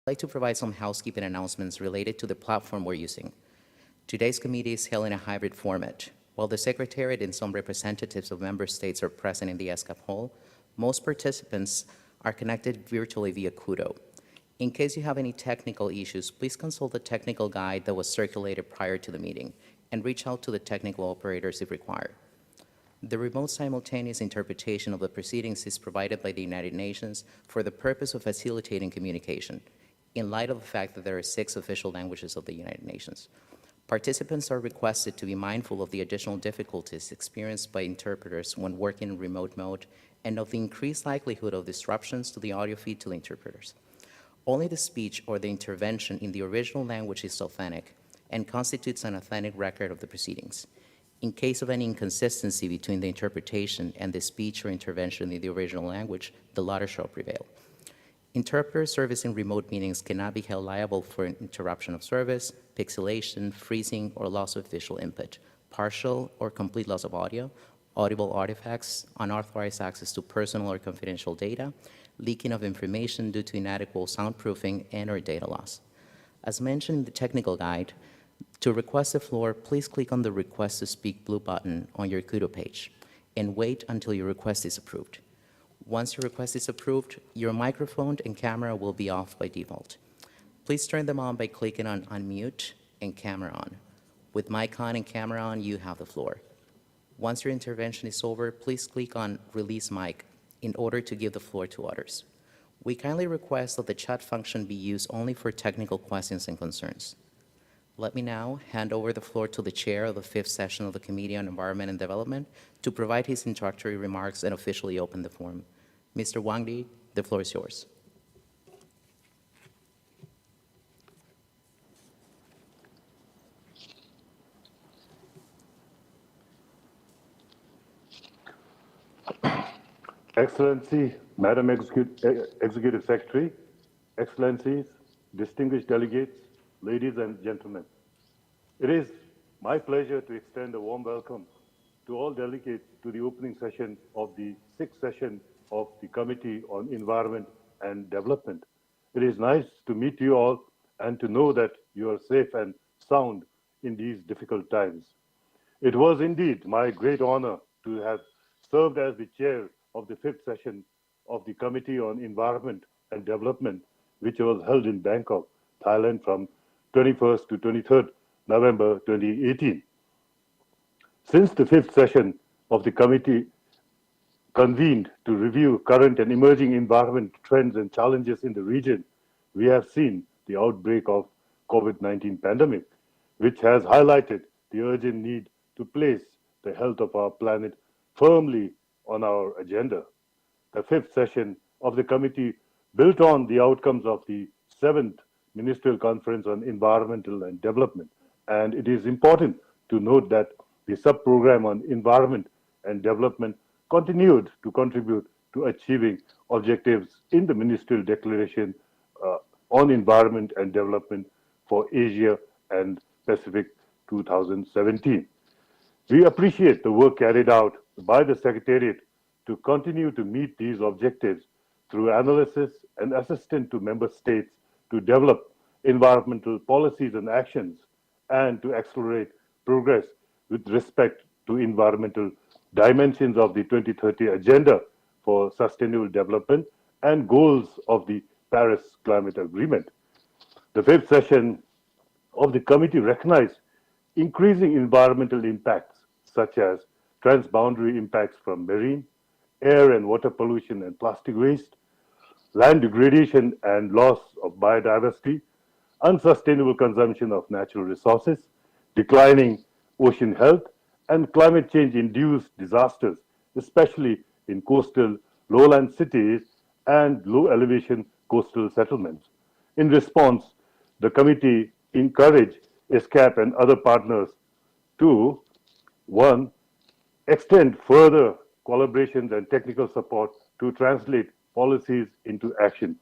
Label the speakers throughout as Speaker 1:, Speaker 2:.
Speaker 1: I'd like to provide some housekeeping announcements related to the platform we're using. Today's committee is held in a hybrid format. While the Secretariat and some representatives of member states are present in the ESCAP hall, most participants are connected virtually via Kudo. In case you have any technical issues, please consult the technical guide that was circulated prior to the meeting and reach out to the technical operators if required. The remote simultaneous interpretation of the proceedings is provided by the United Nations for the purpose of facilitating communication, in light of the fact that there are 6 official languages of the United Nations. Participants are requested to be mindful of the additional difficulties experienced by interpreters when working in remote mode and of the increased likelihood of disruptions to the audio feed to the interpreters. Only the speech or the intervention in the original language is authentic and constitutes an authentic record of the proceedings. In case of any inconsistency between the interpretation and the speech or intervention in the original language, the latter shall prevail. Interpreters servicing remote meetings cannot be held liable for interruption of service, pixelation, freezing, or loss of visual input, partial or complete loss of audio, audible artifacts, unauthorized access to personal or confidential data, leaking of information due to inadequate soundproofing, and/or data loss. As mentioned in the technical guide, to request the floor, please click on the Request to Speak blue button on your Kudo page and wait until your request is approved. Once your request is approved, your microphone and camera will be off by default. Please turn them on by clicking on Unmute and Camera On. With mic on and camera on, you have the floor. Once your intervention is over, please click on Release Mic in order to give the floor to others. We kindly request that the chat function be used only for technical questions and concerns. Let me now hand over the floor to the chair of the 5th session of the Committee on Environment and Development to provide his introductory remarks and officially open the forum. Mr. Wang Di, the floor is yours.
Speaker 2: Excellency, Madam Executive Secretary, Excellencies, distinguished delegates, ladies and gentlemen. It is my pleasure to extend a warm welcome to all delegates to the opening session of the 6th session of the Committee on Environment and Development. It is nice to meet you all and to know that you are safe and sound in these difficult times. It was indeed my great honor to have served as the chair of the 5th session of the Committee on Environment and Development, which was held in Bangkok, Thailand from 21st to 23rd November 2018. Since the 5th session of the committee convened to review current and emerging environment trends and challenges in the region, we have seen the outbreak of COVID-19 pandemic, which has highlighted the urgent need to place the health of our planet firmly on our agenda. The 5th session of the committee built on the outcomes of the 7th Ministerial Conference on Environmental and Development, and it is important to note that the sub-program on environment and development continued to contribute to achieving objectives in the Ministerial Declaration on Environment and Development for Asia and Pacific 2017. We appreciate the work carried out by the Secretariat to continue to meet these objectives through analysis and assistance to member states to develop environmental policies and actions and to accelerate progress with respect to environmental dimensions of the 2030 Agenda for Sustainable Development and goals of the Paris Climate Agreement. The 5th session of the committee recognized increasing environmental impacts such as transboundary impacts from marine, air and water pollution and plastic waste, land degradation and loss of biodiversity, unsustainable consumption of natural resources, declining ocean health, and climate change-induced disasters, especially in coastal lowland cities and low-elevation coastal settlements. In response, the committee encouraged ESCAP and other partners to, 1, extend further collaborations and technical support to translate policies into action.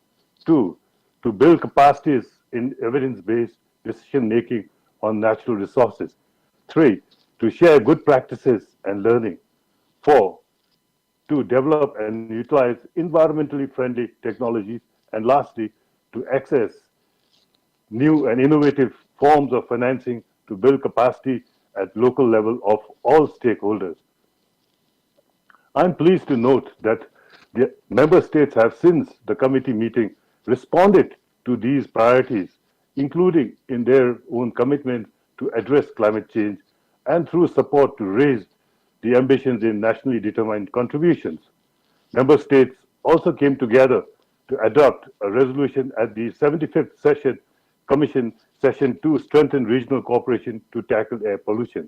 Speaker 2: 2, to build capacities in evidence-based decision-making on natural resources. 3, to share good practices and learning. 4, to develop and utilize environmentally friendly technologies. And lastly, to access new and innovative forms of financing to build capacity at local level of all stakeholders. I'm pleased to note that the member states have, since the committee meeting, responded to these priorities, including in their own commitment to address climate change and through support to raise the ambitions in nationally determined contributions. Member states also came together to adopt a resolution at the 75th session, Commission Session to strengthen regional cooperation to tackle air pollution,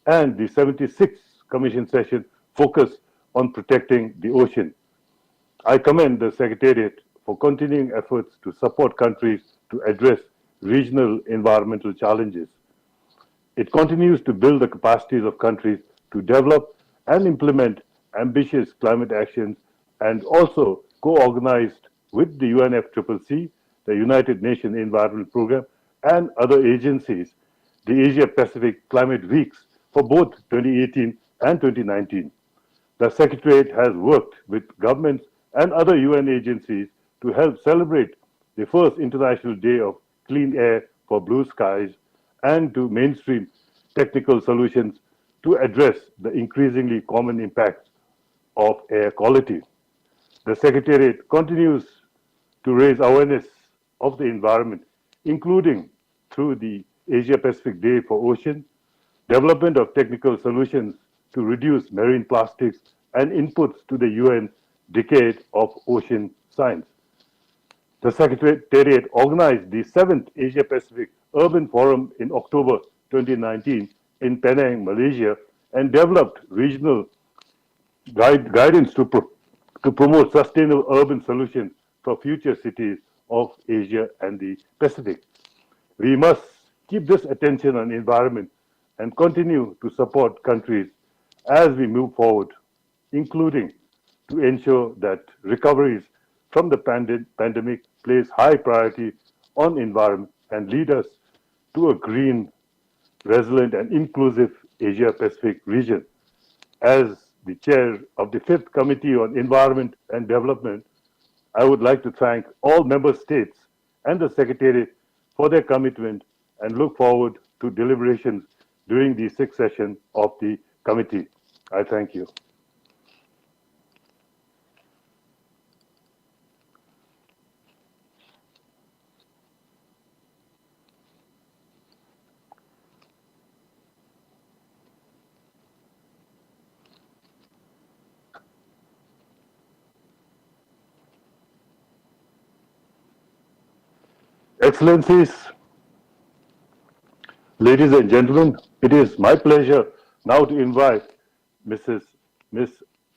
Speaker 2: and the 76th Commission session focused on protecting the ocean. I commend the Secretariat for continuing efforts to support countries to address regional environmental challenges. It continues to build the capacities of countries to develop and implement ambitious climate actions and also co-organized with the UNFCCC, the United Nations Environment Programme, and other agencies, the Asia Pacific Climate Weeks for both 2018 and 2019. The Secretariat has worked with governments and other UN agencies to help celebrate the first International Day of Clean Air for Blue Skies and to mainstream technical solutions to address the increasingly common impacts of air quality. The Secretariat continues to raise awareness of the environment, including through the Asia Pacific Day for Ocean, development of technical solutions to reduce marine plastics, and inputs to the UN Decade of Ocean Science. The Secretariat organized the 7th Asia Pacific Urban Forum in October 2019 in Penang, Malaysia, and developed regional guidance to promote sustainable urban solutions for future cities of Asia and the Pacific. We must keep this attention on environment and continue to support countries as we move forward, including to ensure that recoveries from the pandemic place high priority on environment and lead us to a green, resilient, and inclusive Asia Pacific region. As the chair of the 5th Committee on Environment and Development, I would like to thank all member states and the Secretariat for their commitment and look forward to deliberations during the 6th session of the committee. I thank you. Excellencies, ladies and gentlemen, it is my pleasure now to invite Ms.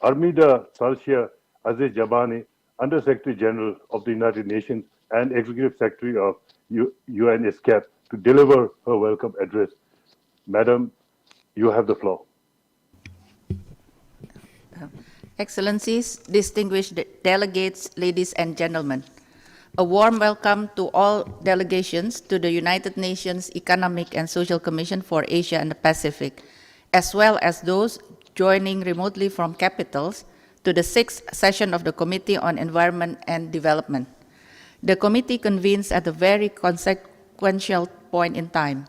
Speaker 2: Armida Salcia Aziz Jabani, Under Secretary General of the United Nations and Executive Secretary of UNESCAP, to deliver her welcome address. Madam, you have the floor.
Speaker 3: Excellencies, distinguished delegates, ladies and gentlemen, a warm welcome to all delegations to the United Nations Economic and Social Commission for Asia and the Pacific, as well as those joining remotely from capitals to the 6th session of the Committee on Environment and Development. The committee convenes at a very consequential point in time.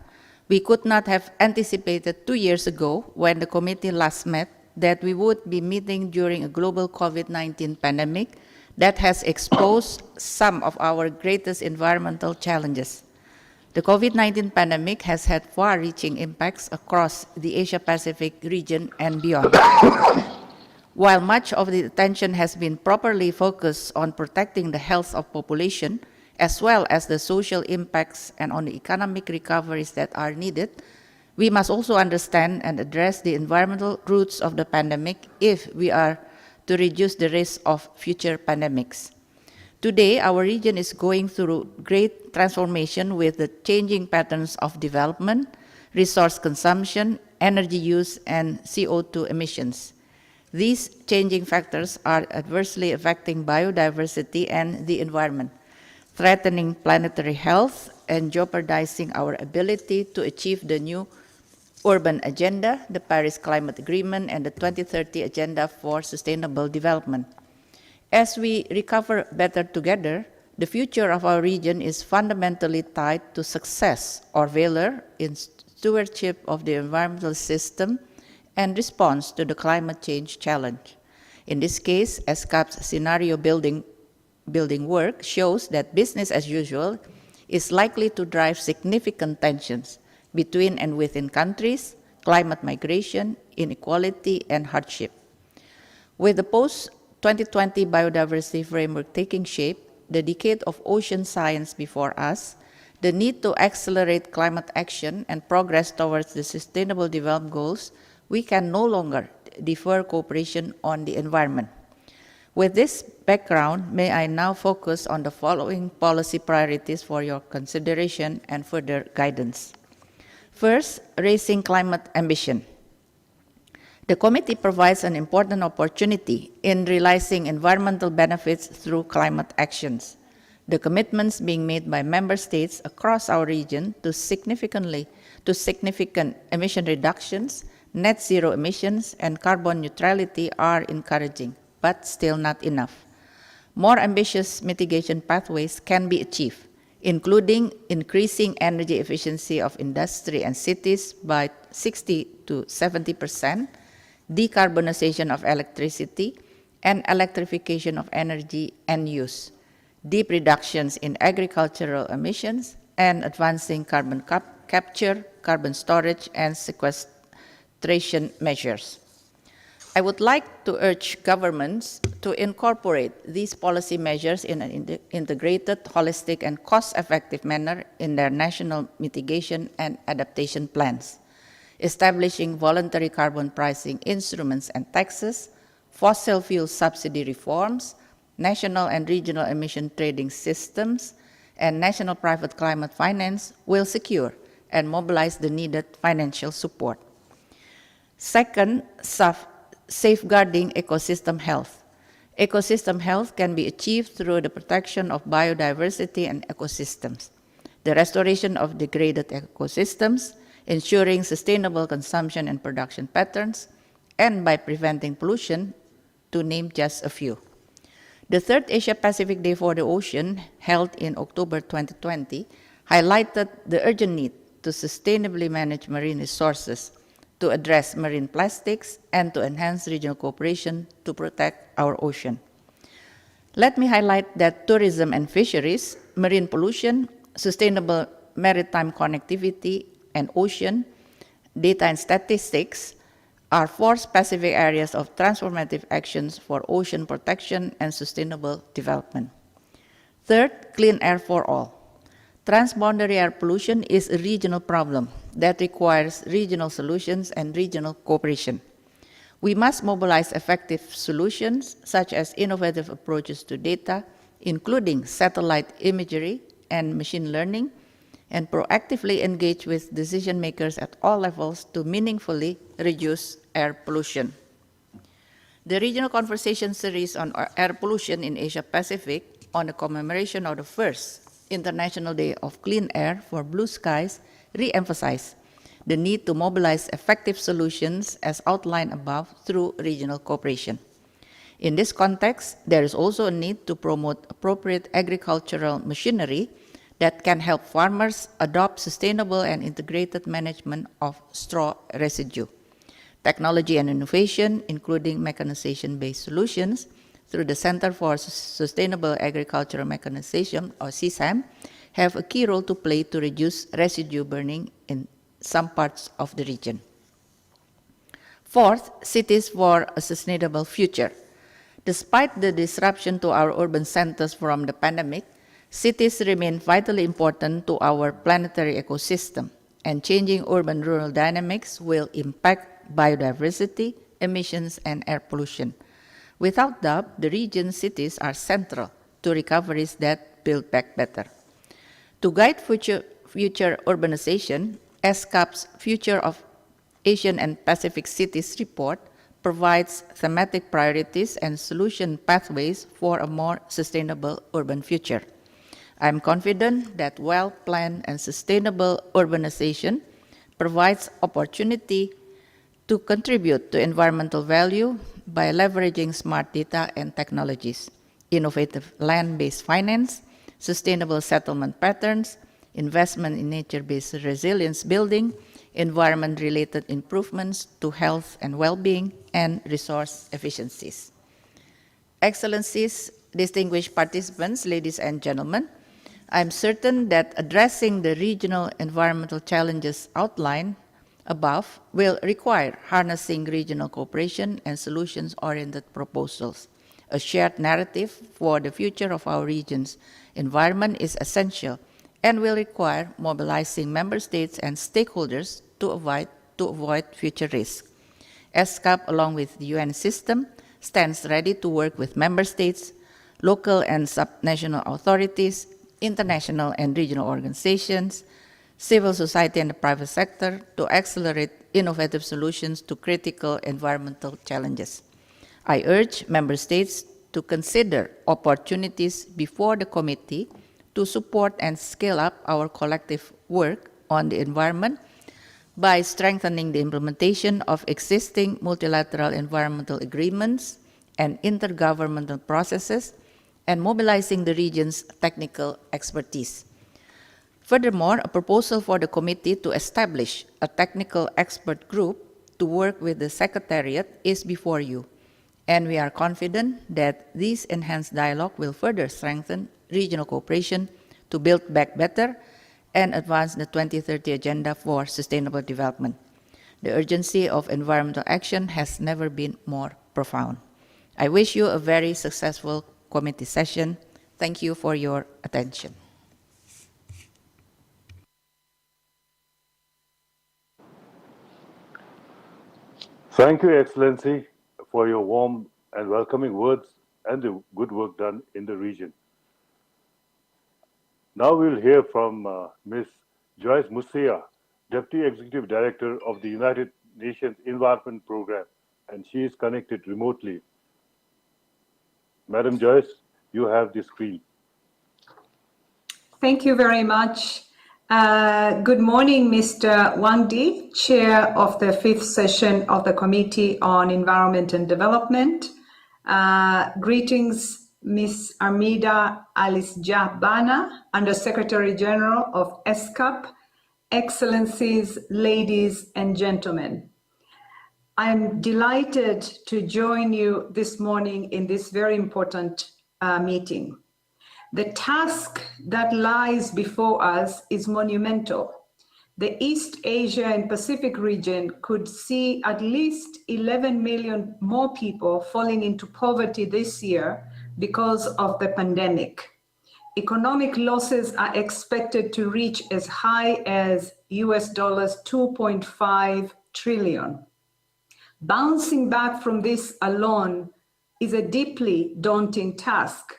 Speaker 3: We could not have anticipated 2 years ago, when the committee last met, that we would be meeting during a global COVID-19 pandemic that has exposed some of our greatest environmental challenges. The COVID-19 pandemic has had far-reaching impacts across the Asia-Pacific region and beyond. While much of the attention has been properly focused on protecting the health of population, as well as the social impacts and on the economic recoveries that are needed, we must also understand and address the environmental roots of the pandemic if we are to reduce the risk of future pandemics. Today, our region is going through great transformation with the changing patterns of development, resource consumption, energy use, and CO2 emissions. These changing factors are adversely affecting biodiversity and the environment, threatening planetary health and jeopardizing our ability to achieve the new urban agenda, the Paris Climate Agreement, and the 2030 Agenda for Sustainable Development. As we recover better together, The future of our region is fundamentally tied to success or failure in stewardship of the environmental system and response to the climate change challenge. In this case, ESCAP's scenario building work shows that business as usual is likely to drive significant tensions between and within countries, climate migration, inequality, and hardship. With the post-2020 biodiversity framework taking shape, the decade of ocean science before us, the need to accelerate climate action and progress towards the Sustainable Development Goals, we can no longer defer cooperation on the environment. With this background, may I now focus on the following policy priorities for your consideration and further guidance. First, raising climate ambition. The committee provides an important opportunity in realizing environmental benefits through climate actions. The commitments being made by member states across our region to significant emission reductions, net zero emissions, and carbon neutrality are encouraging, but still not enough. More ambitious mitigation pathways can be achieved, including increasing energy efficiency of industry and cities by 60 to 70%, decarbonization of electricity, and electrification of energy and use, deep reductions in agricultural emissions, and advancing carbon capture, carbon storage, and sequestration measures. I would like to urge governments to incorporate these policy measures in an integrated, holistic, and cost-effective manner in their national mitigation and adaptation plans, establishing voluntary carbon pricing instruments and taxes, fossil fuel subsidy reforms, national and regional emission trading systems, and national private climate finance will secure and mobilize the needed financial support. Second, safeguarding ecosystem health. Ecosystem health can be achieved through the protection of biodiversity and ecosystems, the restoration of degraded ecosystems, ensuring sustainable consumption and production patterns, and by preventing pollution, to name just a few. The third Asia-Pacific Day for the Ocean, held in October 2020, highlighted the urgent need to sustainably manage marine resources, to address marine plastics, and to enhance regional cooperation to protect our ocean. Let me highlight that tourism and fisheries, marine pollution, sustainable maritime connectivity, and ocean data and statistics are four specific areas of transformative actions for ocean protection and sustainable development. Third, clean air for all. Transboundary air pollution is a regional problem that requires regional solutions and regional cooperation. We must mobilize effective solutions such as innovative approaches to data, including satellite imagery and machine learning, and proactively engage with decision makers at all levels to meaningfully reduce air pollution. The regional conversation series on air pollution in Asia Pacific on the commemoration of the first International Day of Clean Air for Blue Skies re-emphasized the need to mobilize effective solutions as outlined above through regional cooperation. In this context, there is also a need to promote appropriate agricultural machinery that can help farmers adopt sustainable and integrated management of straw residue. Technology and innovation, including mechanization-based solutions, through the Center for Sustainable Agricultural Mechanization, or CSAM, have a key role to play to reduce residue burning in some parts of the region. Fourth, cities for a sustainable future. Despite the disruption to our urban centers from the pandemic, cities remain vitally important to our planetary ecosystem, and changing urban-rural dynamics will impact biodiversity, emissions, and air pollution. Without doubt, the region's cities are central to recoveries that build back better. To guide future urbanization, ESCAP's Future of Asian and Pacific Cities report provides thematic priorities and solution pathways for a more sustainable urban future. I am confident that well-planned and sustainable urbanization provides opportunity to contribute to environmental value by leveraging smart data and technologies, innovative land-based finance, sustainable settlement patterns, investment in nature-based resilience building, environment-related improvements to health and well-being, and resource efficiencies. Excellencies, distinguished participants, ladies and gentlemen, I'm certain that addressing the regional environmental challenges outlined above will require harnessing regional cooperation and solutions-oriented proposals. A shared narrative for the future of our region's environment is essential and will require mobilizing member states and stakeholders to avoid future risks. ESCAP, along with the UN system, stands ready to work with member states, local and subnational authorities, international and regional organizations, civil society and the private sector to accelerate innovative solutions to critical environmental challenges. I urge member states to consider opportunities before the committee to support and scale up our collective work on the environment by strengthening the implementation of existing multilateral environmental agreements and intergovernmental processes and mobilizing the region's technical expertise. Furthermore, a proposal for the committee to establish a technical expert group to work with the Secretariat is before you, and we are confident that this enhanced dialogue will further strengthen regional cooperation to build back better and advance the 2030 Agenda for Sustainable Development. The urgency of environmental action has never been more profound. I wish you a very successful committee session. Thank you for your attention.
Speaker 2: Thank you, Excellency, for your warm and welcoming words and the good work done in the region. Now we'll hear from Ms. Joyce Musia, Deputy Executive Director of the United Nations Environment Program, and she is connected remotely. Madam Joyce, you have the screen.
Speaker 4: Thank you very much. Good morning, Mr. Wang Di, Chair of the 5th session of the Committee on Environment and Development. Greetings, Ms. Armida Alice-Jabana, Under Secretary General of ESCAP, Excellencies, ladies and gentlemen. I'm delighted to join you this morning in this very important meeting. The task that lies before us is monumental. The East Asia and Pacific region could see at least 11 million more people falling into poverty this year because of the pandemic. Economic losses are expected to reach as high as US dollars 2.5 trillion. Bouncing back from this alone is a deeply daunting task,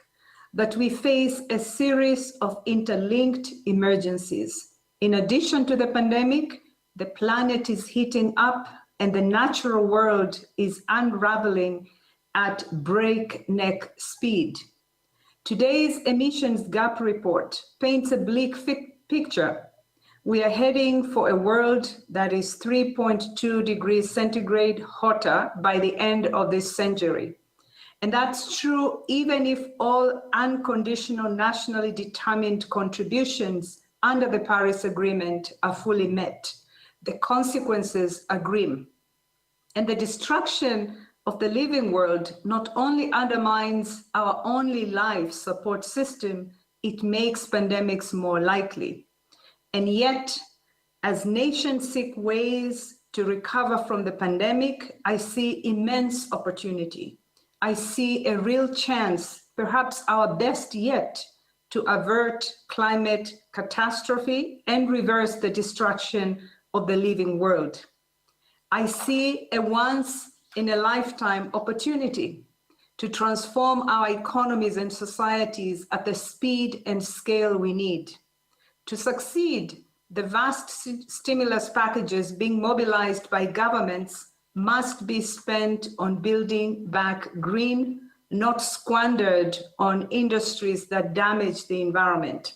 Speaker 4: but we face a series of interlinked emergencies. In addition to the pandemic, the planet is heating up and the natural world is unraveling at breakneck speed. Today's emissions gap report paints a bleak picture. We are heading for a world that is 3.2 degrees centigrade hotter by the end of this century. And that's true even if all unconditional nationally determined contributions under the Paris Agreement are fully met. The consequences are grim. And the destruction of the living world not only undermines our only life support system, it makes pandemics more likely. And yet, as nations seek ways to recover from the pandemic, I see immense opportunity. I see a real chance, perhaps our best yet, to avert climate catastrophe and reverse the destruction of the living world. I see a once-in-a-lifetime opportunity to transform our economies and societies at the speed and scale we need. To succeed, the vast stimulus packages being mobilized by governments must be spent on building back green, not squandered on industries that damage the environment.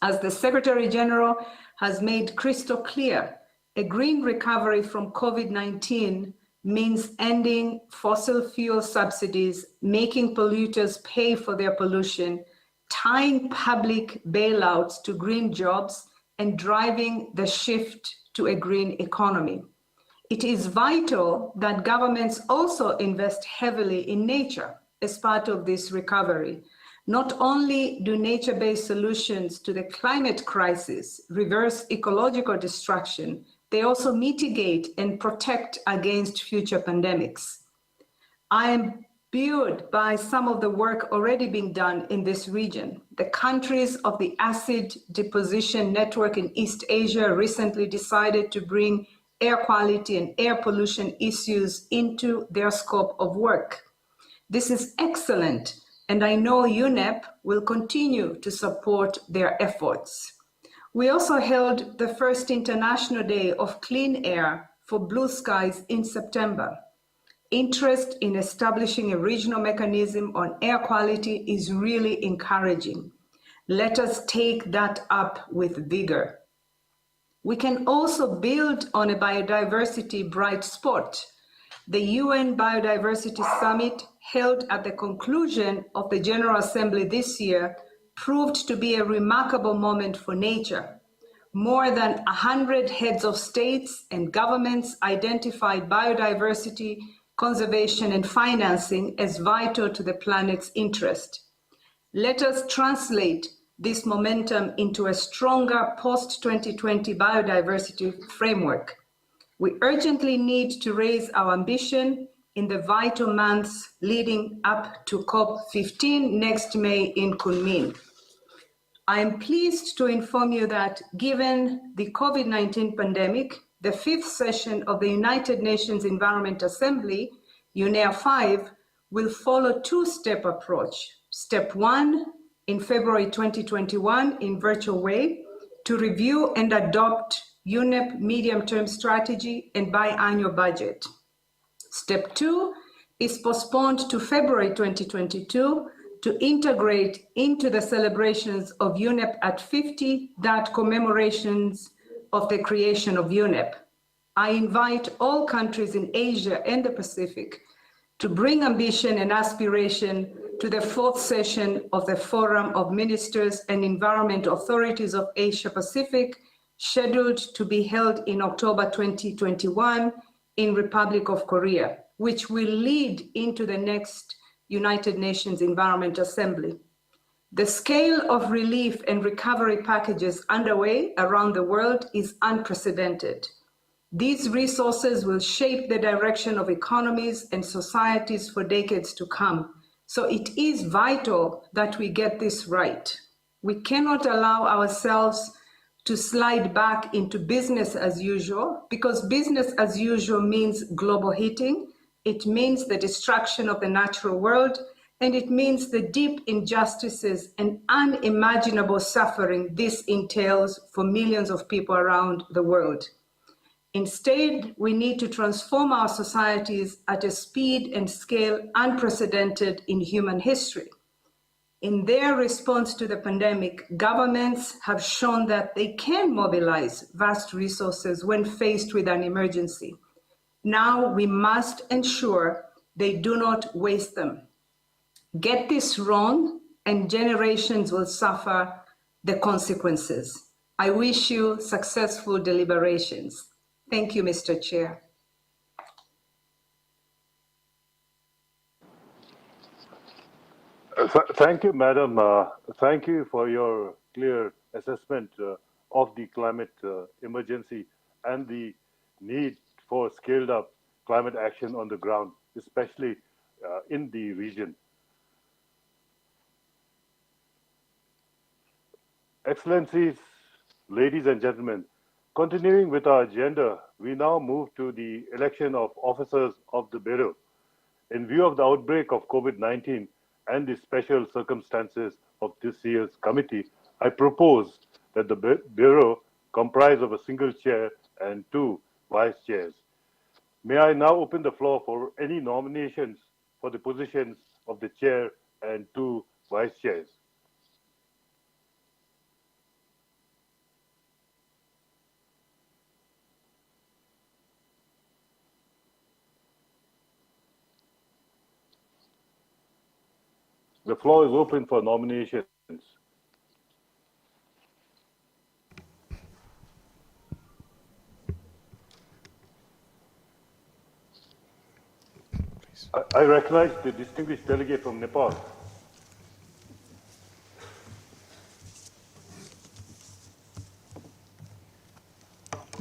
Speaker 4: As the Secretary General has made crystal clear, a green recovery from COVID-19 means ending fossil fuel subsidies, making polluters pay for their pollution, tying public bailouts to green jobs, and driving the shift to a green economy. It is vital that governments also invest heavily in nature as part of this recovery. Not only do nature-based solutions to the climate crisis reverse ecological destruction, they also mitigate and protect against future pandemics. I am buoyed by some of the work already being done in this region. The countries of the Acid Deposition Network in East Asia recently decided to bring air quality and air pollution issues into their scope of work. This is excellent, and I know UNEP will continue to support their efforts. We also held the first International Day of Clean Air for Blue Skies in September. Interest in establishing a regional mechanism on air quality is really encouraging. Let us take that up with vigor. We can also build on a biodiversity bright spot. The UN Biodiversity Summit, held at the conclusion of the General Assembly this year, proved to be a remarkable moment for nature. More than 100 heads of states and governments identified biodiversity, conservation, and financing as vital to the planet's interest. Let us translate this momentum into a stronger post-2020 biodiversity framework. We urgently need to raise our ambition in the vital months leading up to COP15 next May in Kunming. I am pleased to inform you that given the COVID-19 pandemic, the fifth session of the United Nations Environment Assembly, UNEA 5, will follow a two-step approach. Step 1, in February 2021 in virtual way, to review and adopt UNEP medium-term strategy and biannual budget. Step 2 is postponed to February 2022 to integrate into the celebrations of UNEP at 50 that commemorations of the creation of UNEP. I invite all countries in Asia and the Pacific to bring ambition and aspiration to the fourth session of the Forum of Ministers and Environment Authorities of Asia Pacific, scheduled to be held in October 2021 in Republic of Korea, which will lead into the next United Nations Environment Assembly. The scale of relief and recovery packages underway around the world is unprecedented. These resources will shape the direction of economies and societies for decades to come. So it is vital that we get this right. We cannot allow ourselves to slide back into business as usual, because business as usual means global heating, it means the destruction of the natural world, and it means the deep injustices and unimaginable suffering this entails for millions of people around the world. Instead, we need to transform our societies at a speed and scale unprecedented in human history. In their response to the pandemic, governments have shown that they can mobilize vast resources when faced with an emergency. Now we must ensure they do not waste them. Get this wrong, and generations will suffer the consequences. I wish you successful deliberations. Thank you, Mr. Chair.
Speaker 2: Thank you, Madam. Thank you for your clear assessment of the climate emergency and the need for scaled up climate action on the ground, especially in the region. Excellencies, ladies and gentlemen, continuing with our agenda, we now move to the election of officers of the Bureau. In view of the outbreak of COVID-19 and the special circumstances of this year's committee, I propose that the Bureau comprise of a single chair and 2 vice chairs. May I now open the floor for any nominations for the positions of the chair and 2 vice chairs. The floor is open for nomination. I recognize the distinguished delegate from Nepal.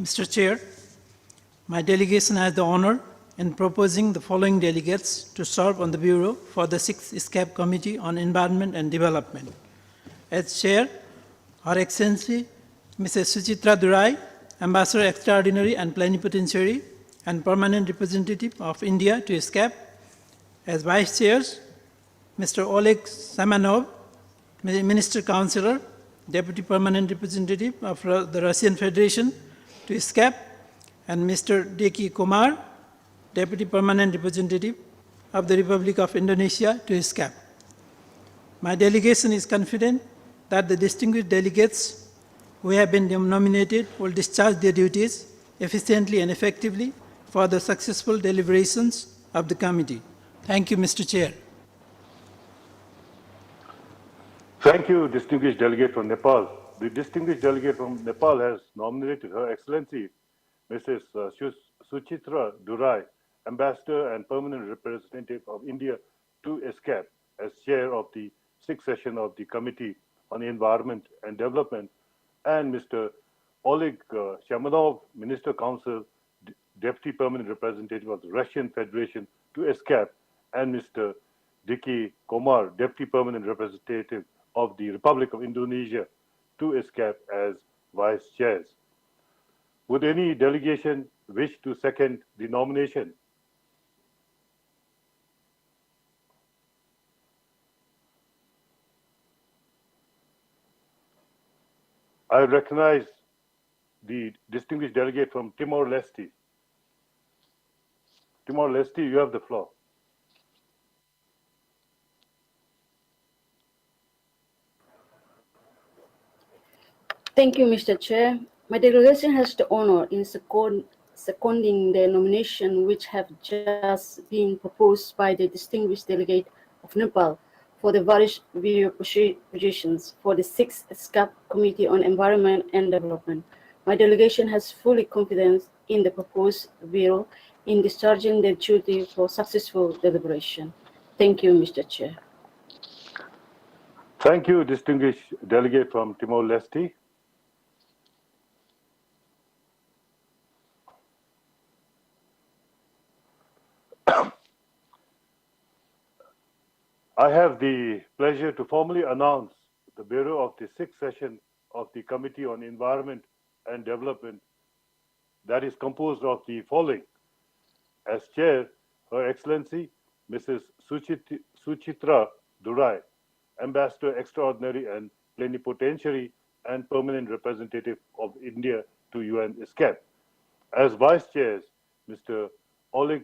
Speaker 5: Mr. Chair, my delegation has the honor in proposing the following delegates to serve on the Bureau for the 6th SCAP Committee on Environment and Development. As Chair, Her Excellency Mrs. Suchitra Durai, Ambassador Extraordinary and Plenipotentiary and Permanent Representative of India to SCAP. As Vice Chairs, Mr. Oleg Samanov, Minister Counselor, Deputy Permanent Representative of the Russian Federation to SCAP, and Mr. Deki Kumar, Deputy Permanent Representative of the Republic of Indonesia to SCAP. My delegation is confident that the distinguished delegates who have been nominated will discharge their duties efficiently and effectively for the successful deliberations of the committee. Thank you, Mr. Chair.
Speaker 2: Thank you, distinguished delegate from Nepal. The distinguished delegate from Nepal has nominated Her Excellency Mrs. Suchitra Durai, Ambassador and Permanent Representative of India to SCAP, as Chair of the 6th session of the Committee on Environment and Development, and Mr. Oleg Shamanov, Minister Council, Deputy Permanent Representative of the Russian Federation to SCAP, and Mr. Diki Komar, Deputy Permanent Representative of the Republic of Indonesia to SCAP as Vice Chairs. Would any delegation wish to second the nomination? I recognize the distinguished delegate from Timor-Leste. Timor-Leste, you have the floor.
Speaker 6: Thank you, Mr. Chair. My delegation has the honor in seconding the nomination which have just been proposed by the distinguished delegate of Nepal for the various bureau positions for the 6th SCAP Committee on Environment and Development. My delegation has fully confidence in the proposed bureau in discharging their duty for successful deliberation. Thank you, Mr. Chair.
Speaker 2: Thank you, distinguished delegate from Timor-Leste. I have the pleasure to formally announce the Bureau of the 6th session of the Committee on Environment and Development that is composed of the following. As Chair, Her Excellency Mrs. Suchitra Durai, Ambassador Extraordinary and Plenipotentiary and Permanent Representative of India to UN SCAP. As Vice Chairs, Mr. Oleg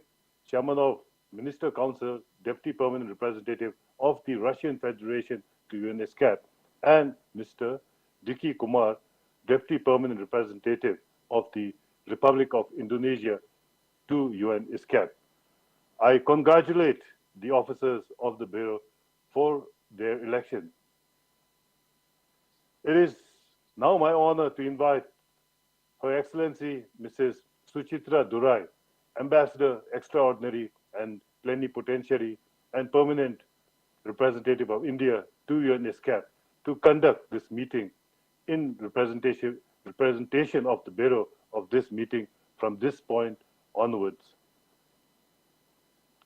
Speaker 2: Chamanov, Minister Council, Deputy Permanent Representative of the Russian Federation to UN SCAP, and Mr. Diki Kumar, Deputy Permanent Representative of the Republic of Indonesia to UN SCAP. I congratulate the officers of the Bureau for their election. It is now my honor to invite Her Excellency Mrs. Suchitra Durai, Ambassador Extraordinary and Plenipotentiary and Permanent Representative of India to UN SCAP, to conduct this meeting in representation of the Bureau of this meeting from this point onwards.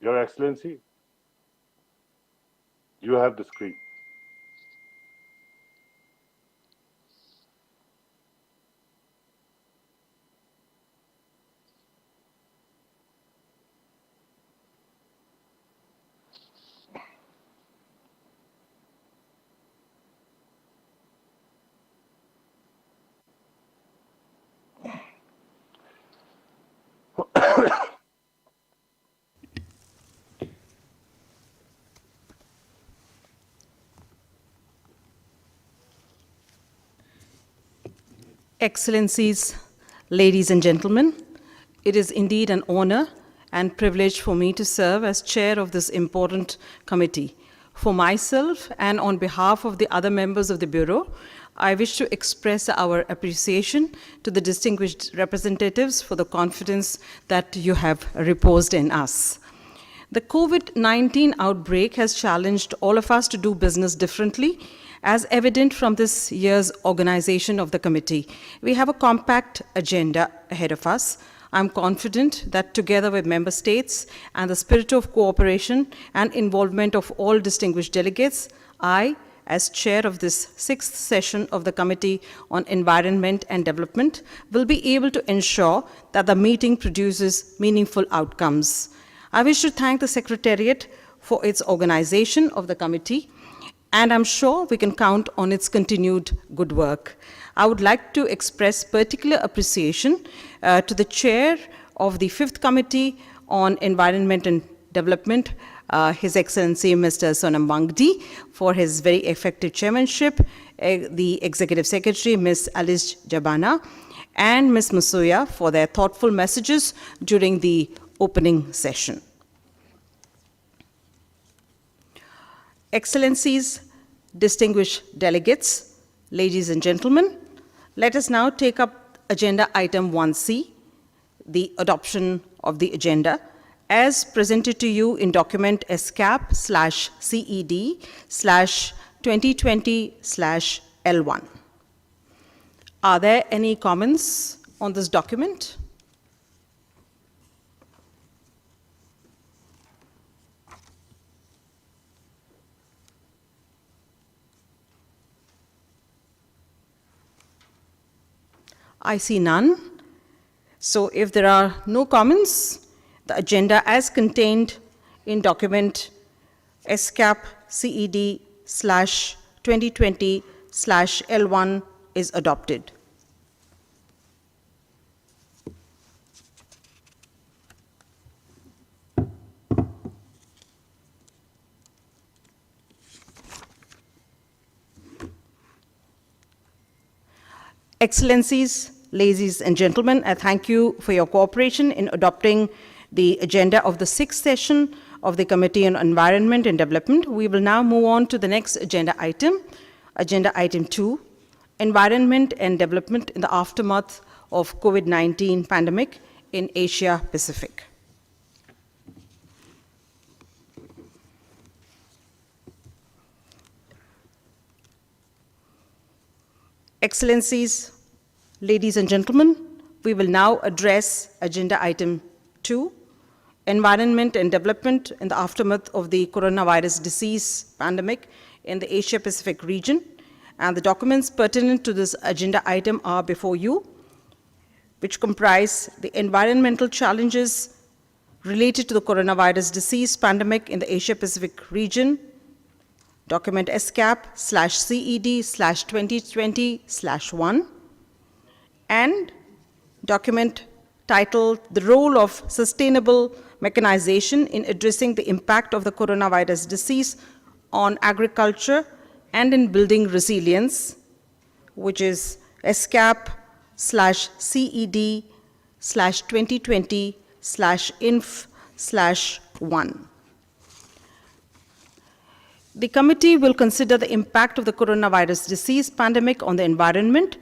Speaker 2: Your Excellency, you have the screen.
Speaker 7: Excellencies, ladies and gentlemen, it is indeed an honor and privilege for me to serve as chair of this important committee. For myself and on behalf of the other members of the Bureau, I wish to express our appreciation to the distinguished representatives for the confidence that you have reposed in us. The COVID-19 outbreak has challenged all of us to do business differently, as evident from this year's organization of the committee. We have a compact agenda ahead of us. I'm confident that together with member states and the spirit of cooperation and involvement of all distinguished delegates, I, as chair of this 6th session of the Committee on Environment and Development, will be able to ensure that the meeting produces meaningful outcomes. I wish to thank the Secretariat for its organization of the committee, and I'm sure we can count on its continued good work. I would like to express particular appreciation to the chair of the 5th Committee on Environment and Development, His Excellency Mr. Sonam Wangdi, for his very effective chairmanship, the Executive Secretary, Ms. Alice Jabana, and Ms. Musuya for their thoughtful messages during the opening session. Excellencies, distinguished delegates, ladies and gentlemen, let us now take up agenda item 1C, the adoption of the agenda, as presented to you in document SCAP/CED/2020/L1. Are there any comments on this document? I see none. So if there are no comments, the agenda as contained in document SCAP/CED/2020/L1 is adopted. Excellencies, ladies and gentlemen, I thank you for your cooperation in adopting the agenda of the 6th session of the Committee on Environment and Development. We will now move on to the next agenda item item 2, Environment and Development in the Aftermath of COVID-19 Pandemic in Asia Pacific. Excellencies, ladies and gentlemen, we will now address agenda item 2, Environment and Development in the Aftermath of the Coronavirus Disease Pandemic in the Asia-Pacific region. And the documents pertinent to this agenda item are before you, which comprise the environmental challenges related to the coronavirus disease pandemic in the Asia-Pacific region, document SCAP/CED/2020/1, and document titled The Role of Sustainable Mechanization in Addressing the Impact of the Coronavirus Disease on Agriculture and in Building Resilience, which is SCAP/CED/2020/INF/1. The committee will consider the impact of the coronavirus disease pandemic on the environment,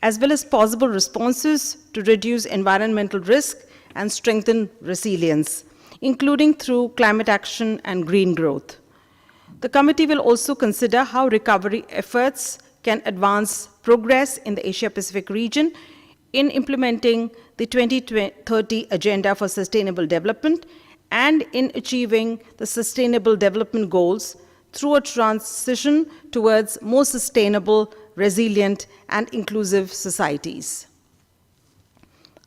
Speaker 7: as well as possible responses to reduce environmental risk and strengthen resilience, including through climate action and green growth. The committee will also consider how recovery efforts can advance progress in the Asia-Pacific region in implementing the 2030 Agenda for Sustainable Development and in achieving the Sustainable Development Goals through a transition towards more sustainable, resilient, and inclusive societies.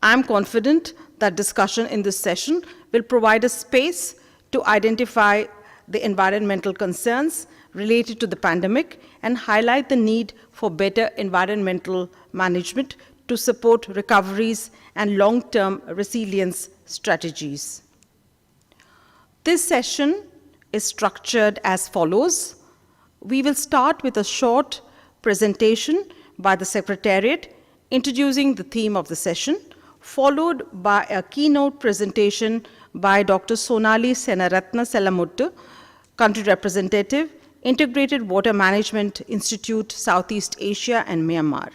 Speaker 7: I am confident that discussion in this session will provide a space to identify the environmental concerns related to the pandemic and highlight the need for better environmental management to support recoveries and long-term resilience strategies. This session is structured as follows. We will start with a short presentation by the Secretariat introducing the theme of the session, followed by a keynote presentation by Dr. Sonali Senaratna Selamuttu, Country Representative, Integrated Water Management Institute, Southeast Asia and Myanmar.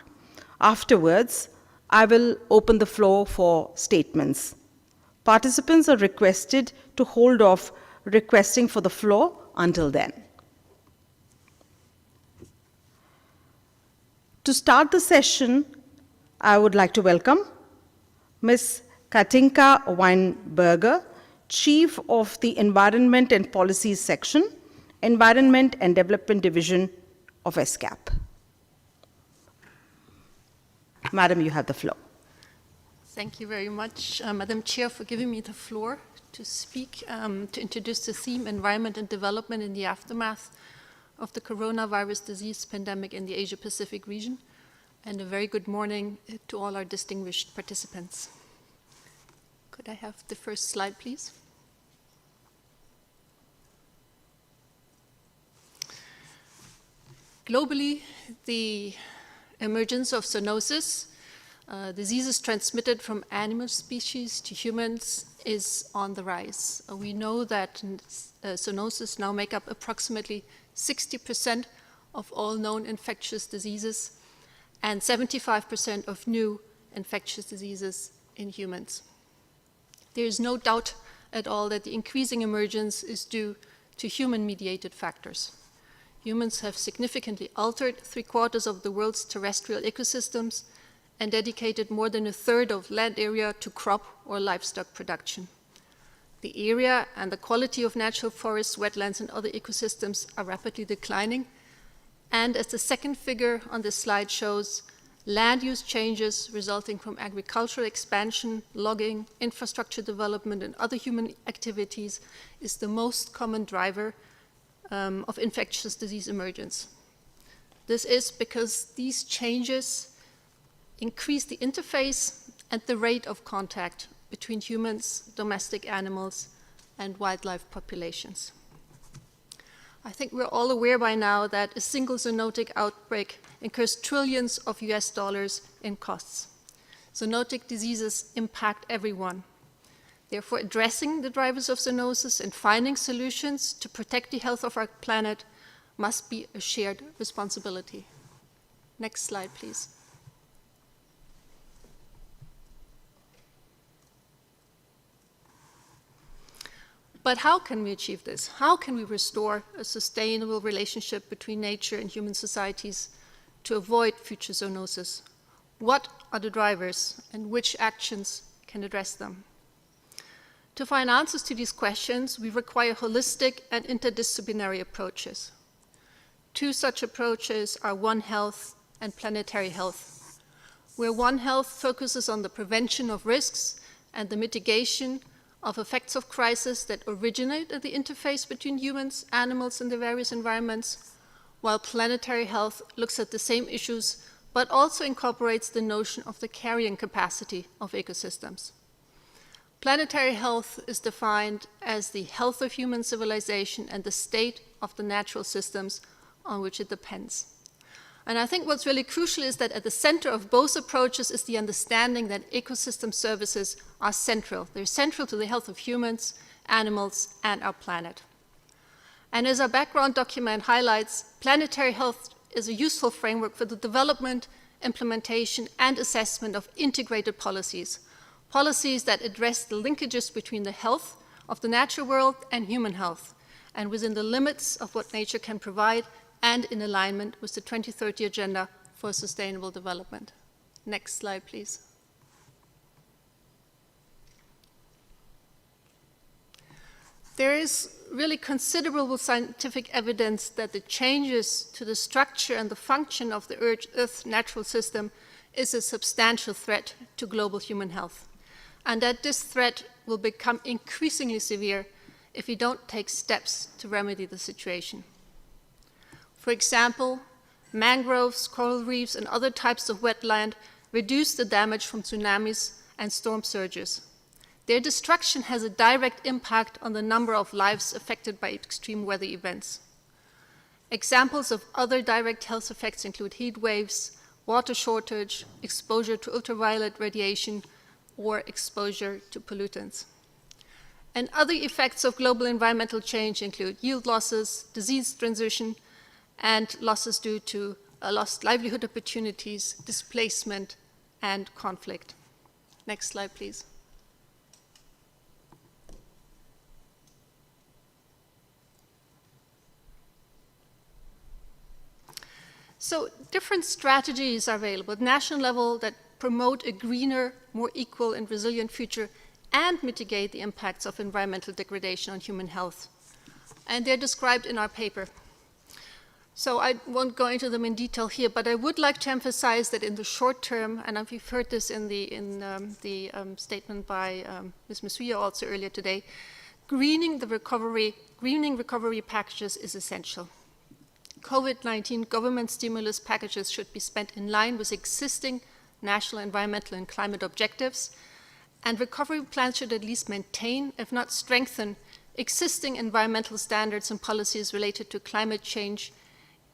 Speaker 7: Afterwards, I will open the floor for statements. Participants are requested to hold off requesting for the floor until then. To start the session, I would like to welcome Ms. Katinka Weinberger, Chief of the Environment and Policies Section, Environment and Development Division of ESCAP. Madam, you have the floor.
Speaker 8: Thank you very much, Madam Chair, for giving me the floor to speak, to introduce the theme Environment and Development in the Aftermath of the Coronavirus Disease Pandemic in the Asia-Pacific region. And a very good morning to all our distinguished participants. Could I have the first slide, please? Globally, the emergence of zoonosis, diseases transmitted from animal species to humans, is on the rise. We know that zoonosis now make up approximately 60% of all known infectious diseases and 75% of new infectious diseases in humans. There is no doubt at all that the increasing emergence is due to human-mediated factors. Humans have significantly altered 3/4 of the world's terrestrial ecosystems and dedicated more than 1/3 of land area to crop or livestock production. The area and the quality of natural forests, wetlands, and other ecosystems are rapidly declining. And as the second figure on this slide shows, land use changes resulting from agricultural expansion, logging, infrastructure development, and other human activities is the most common driver of infectious disease emergence. This is because these changes increase the interface and the rate of contact between humans, domestic animals, and wildlife populations. I think we're all aware by now that a single zoonotic outbreak incurs trillions of US dollars in costs. Zoonotic diseases impact everyone. Therefore, addressing the drivers of zoonosis and finding solutions to protect the health of our planet must be a shared responsibility. Next slide, please. But how can we achieve this? How can we restore a sustainable relationship between nature and human societies to avoid future zoonosis? What are the drivers and which actions can address them? To find answers to these questions, we require holistic and interdisciplinary approaches. Two such approaches are One Health and Planetary Health, where One Health focuses on the prevention of risks and the mitigation of effects of crisis that originate at the interface between humans, animals, and the various environments, while Planetary Health looks at the same issues, but also incorporates the notion of the carrying capacity of ecosystems. Planetary health is defined as the health of human civilization and the state of the natural systems on which it depends. And I think what's really crucial is that at the center of both approaches is the understanding that ecosystem services are central. They're central to the health of humans, animals, and our planet. And as our background document highlights, planetary health is a useful framework for the development, implementation, and assessment of integrated policies, policies that address the linkages between the health of the natural world and human health, and within the limits of what nature can provide, and in alignment with the 2030 Agenda for Sustainable Development. Next slide, please. There is really considerable scientific evidence that the changes to the structure and the function of the Earth's natural system is a substantial threat to global human health, and that this threat will become increasingly severe if we don't take steps to remedy the situation. For example, mangroves, coral reefs, and other types of wetland reduce the damage from tsunamis and storm surges. Their destruction has a direct impact on the number of lives affected by extreme weather events. Examples of other direct health effects include heat waves, water shortage, exposure to ultraviolet radiation, or exposure to pollutants. And other effects of global environmental change include yield losses, disease transition, and losses due to lost livelihood opportunities, displacement, and conflict. Next slide, please. So different strategies are available at national level that promote a greener, more equal and resilient future and mitigate the impacts of environmental degradation on human health. And they're described in our paper. So I won't go into them in detail here, but I would like to emphasize that in the short term, and we've heard this in the statement by Ms. Masuya also earlier today, greening recovery packages is essential. COVID-19 government stimulus packages should be spent in line with existing national environmental and climate objectives, and recovery plans should at least maintain, if not strengthen, existing environmental standards and policies related to climate change,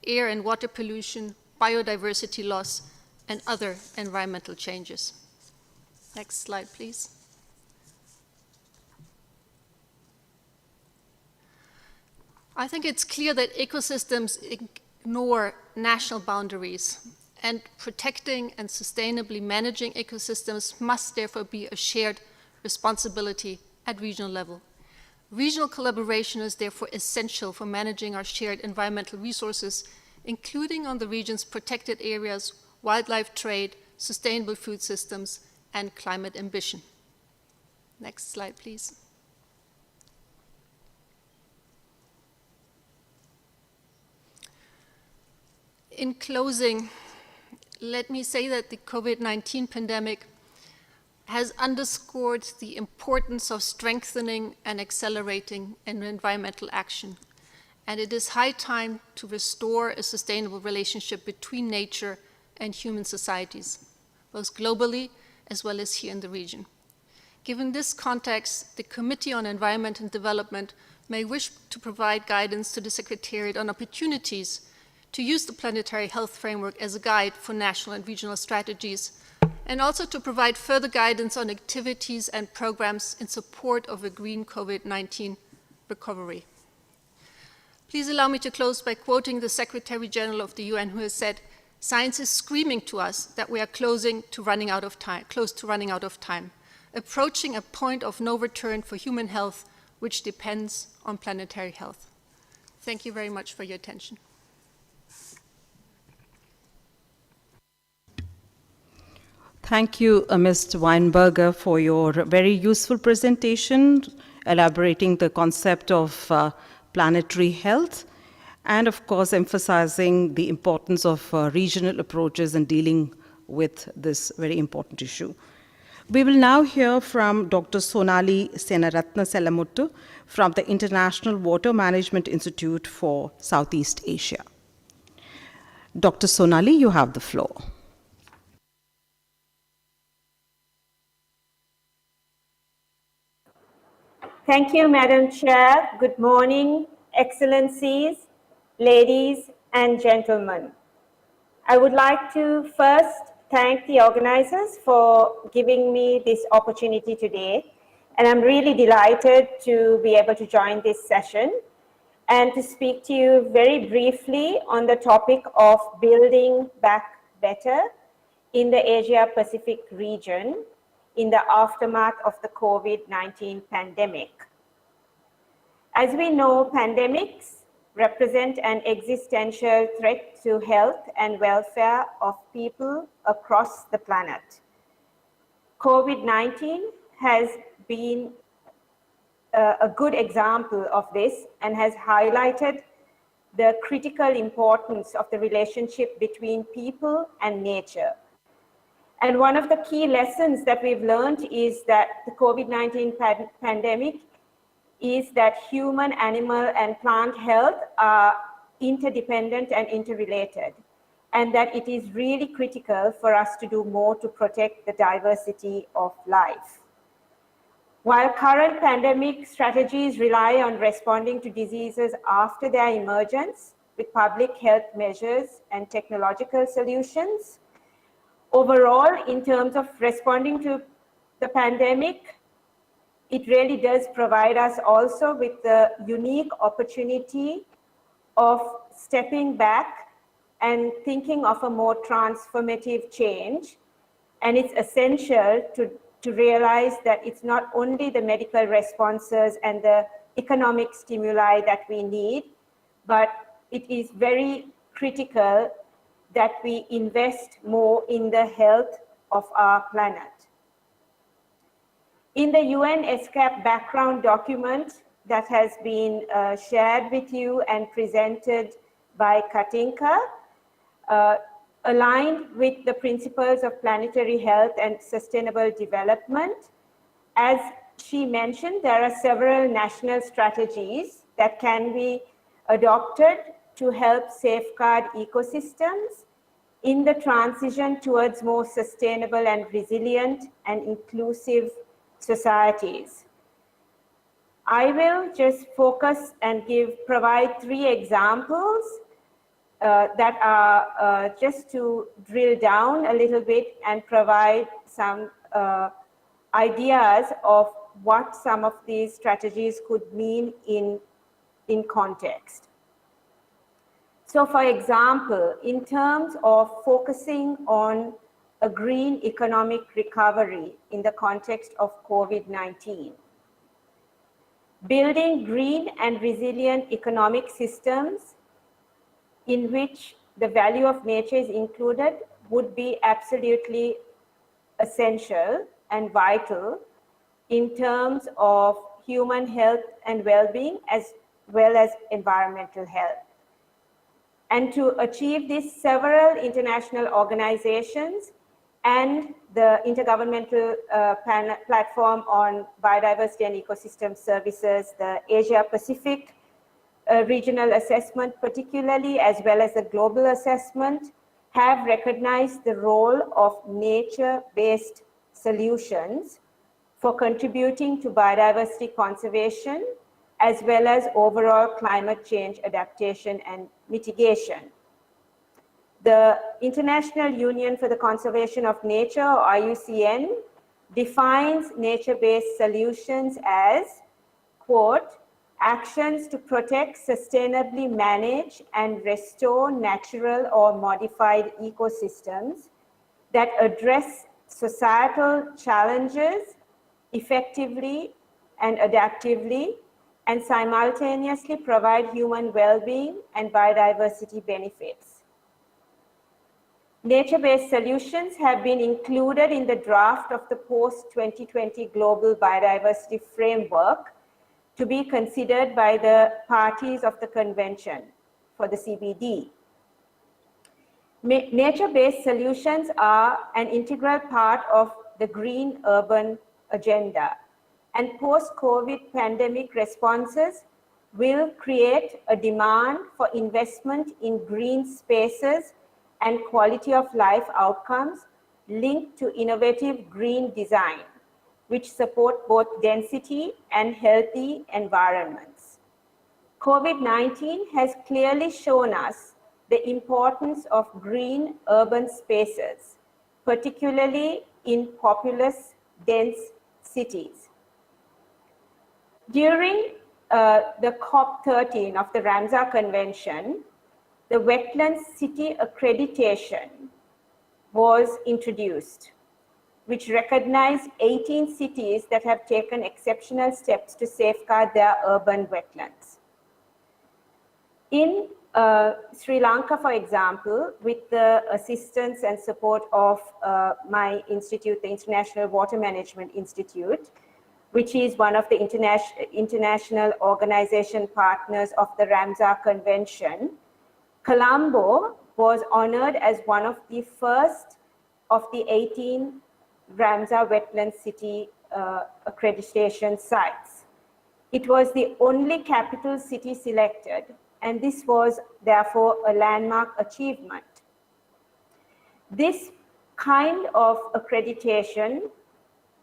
Speaker 8: air and water pollution, biodiversity loss, and other environmental changes. Next slide, please. I think it's clear that ecosystems ignore national boundaries, and protecting and sustainably managing ecosystems must therefore be a shared responsibility at regional level. Regional collaboration is therefore essential for managing our shared environmental resources, including on the region's protected areas, wildlife trade, sustainable food systems, and climate ambition. Next slide, please. In closing, let me say that the COVID-19 pandemic has underscored the importance of strengthening and accelerating environmental action. And it is high time to restore a sustainable relationship between nature and human societies, both globally as well as here in the region. Given this context, the Committee on Environment and Development may wish to provide guidance to the Secretariat on opportunities to use the planetary health framework as a guide for national and regional strategies, and also to provide further guidance on activities and programs in support of a green COVID-19 recovery. Please allow me to close by quoting the Secretary General of the UN, who has said, "Science is screaming to us that we are close to running out of time, approaching a point of no return for human health, which depends on planetary health." Thank you very much for your attention.
Speaker 7: Thank you, Ms. Weinberger, for your very useful presentation, elaborating the concept of planetary health, and of course, emphasizing the importance of regional approaches in dealing with this very important issue. We will now hear from Dr. Sonali Senaratna Selamuttu from the International Water Management Institute for Southeast Asia. Dr. Sonali, you have the floor.
Speaker 9: Thank you, Madam Chair. Good morning, Excellencies, ladies and gentlemen. I would like to first thank the organizers for giving me this opportunity today. And I'm really delighted to be able to join this session and to speak to you very briefly on the topic of building back better in the Asia-Pacific region in the aftermath of the COVID-19 pandemic. As we know, pandemics represent an existential threat to health and welfare of people across the planet. COVID-19 has been a good example of this and has highlighted the critical importance of the relationship between people and nature. And one of the key lessons that we've learned is that the COVID-19 pandemic is that human, animal, and plant health are interdependent and interrelated, and that it is really critical for us to do more to protect the diversity of life. While current pandemic strategies rely on responding to diseases after their emergence with public health measures and technological solutions, overall, in terms of responding to the pandemic, it really does provide us also with the unique opportunity of stepping back and thinking of a more transformative change. And it's essential to realize that it's not only the medical responses and the economic stimuli that we need, but it is very critical that we invest more in the health of our planet. In the UN ESCAP background document that has been shared with you and presented by Katinka, aligned with the principles of planetary health and sustainable development, as she mentioned, there are several national strategies that can be adopted to help safeguard ecosystems in the transition towards more sustainable and resilient and inclusive societies. I will just focus and provide 3 examples that are just to drill down a little bit and provide some ideas of what some of these strategies could mean in context. So for example, in terms of focusing on a green economic recovery in the context of COVID-19, building green and resilient economic systems in which the value of nature is included would be absolutely essential and vital in terms of human health and well-being as well as environmental health. And to achieve this, several international organizations and the Intergovernmental Platform on Biodiversity and Ecosystem Services, the Asia Pacific Regional Assessment particularly, as well as the Global Assessment, have recognized the role of nature-based solutions for contributing to biodiversity conservation, as well as overall climate change adaptation and mitigation. The International Union for the Conservation of Nature, or IUCN, defines nature-based solutions as, quote, actions to protect, sustainably manage, and restore natural or modified ecosystems that address societal challenges effectively and adaptively, and simultaneously provide human well-being and biodiversity benefits. Nature-based solutions have been included in the draft of the post-2020 Global Biodiversity Framework to be considered by the parties of the Convention for the CBD. Nature-based solutions are an integral part of the Green Urban Agenda, and post-COVID pandemic responses will create a demand for investment in green spaces and quality of life outcomes linked to innovative green design, which support both density and healthy environments. COVID-19 has clearly shown us the importance of green urban spaces, particularly in populous, dense cities. During the COP13 of the Ramsar Convention, the Wetlands City Accreditation was introduced, which recognized 18 cities that have taken exceptional steps to safeguard their urban wetlands. In Sri Lanka, for example, with the assistance and support of my institute, the International Water Management Institute, which is one of the international organization partners of the Ramsar Convention, Colombo was honored as one of the first of the 18 Ramsar Wetland City accreditation sites. It was the only capital city selected, and this was therefore a landmark achievement. This kind of accreditation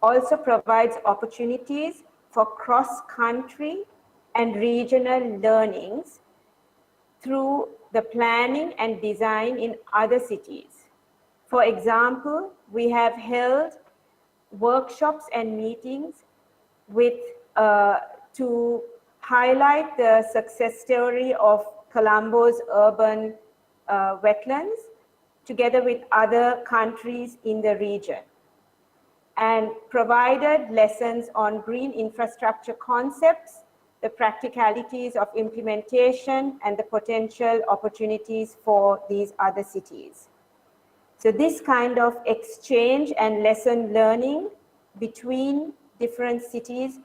Speaker 9: also provides opportunities for cross-country and regional learnings through the planning and design in other cities. For example, we have held workshops and meetings with to highlight the success story of Colombo's urban wetlands together with other countries in the region, and provided lessons on green infrastructure concepts, the practicalities of implementation, and the potential opportunities for these other cities. So this kind of exchange and lesson learning between different cities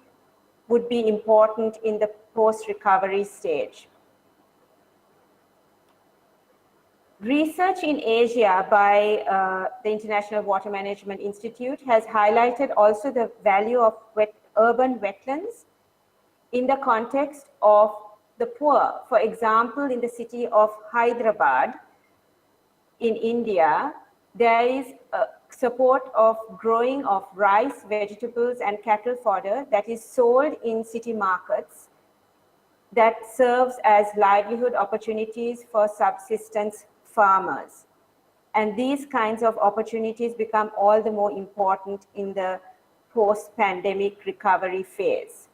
Speaker 9: would be important in the post-recovery stage. Research in Asia by the International Water Management Institute has highlighted also the value of urban wetlands in the context of the poor. For example, in the city of Hyderabad in India, there is a support of growing of rice, vegetables, and cattle fodder that is sold in city markets that serves as livelihood opportunities for subsistence farmers. And these kinds of opportunities become all the more important in the post-pandemic recovery phase.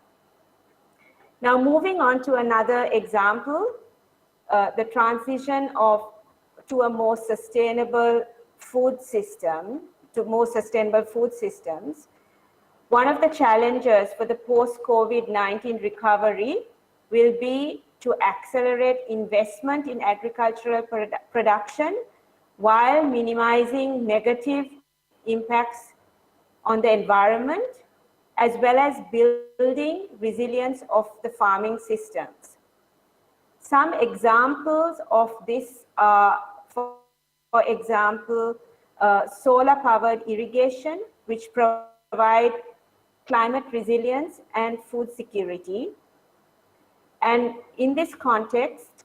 Speaker 9: Now, moving on to another example, the transition to a more sustainable food system, to more sustainable food systems. One of the challenges for the post-COVID-19 recovery will be to accelerate investment in agricultural production while minimizing negative impacts on the environment, as well as building resilience of the farming systems. Some examples of this are, for example, solar-powered irrigation, which provide climate resilience and food security. And in this context,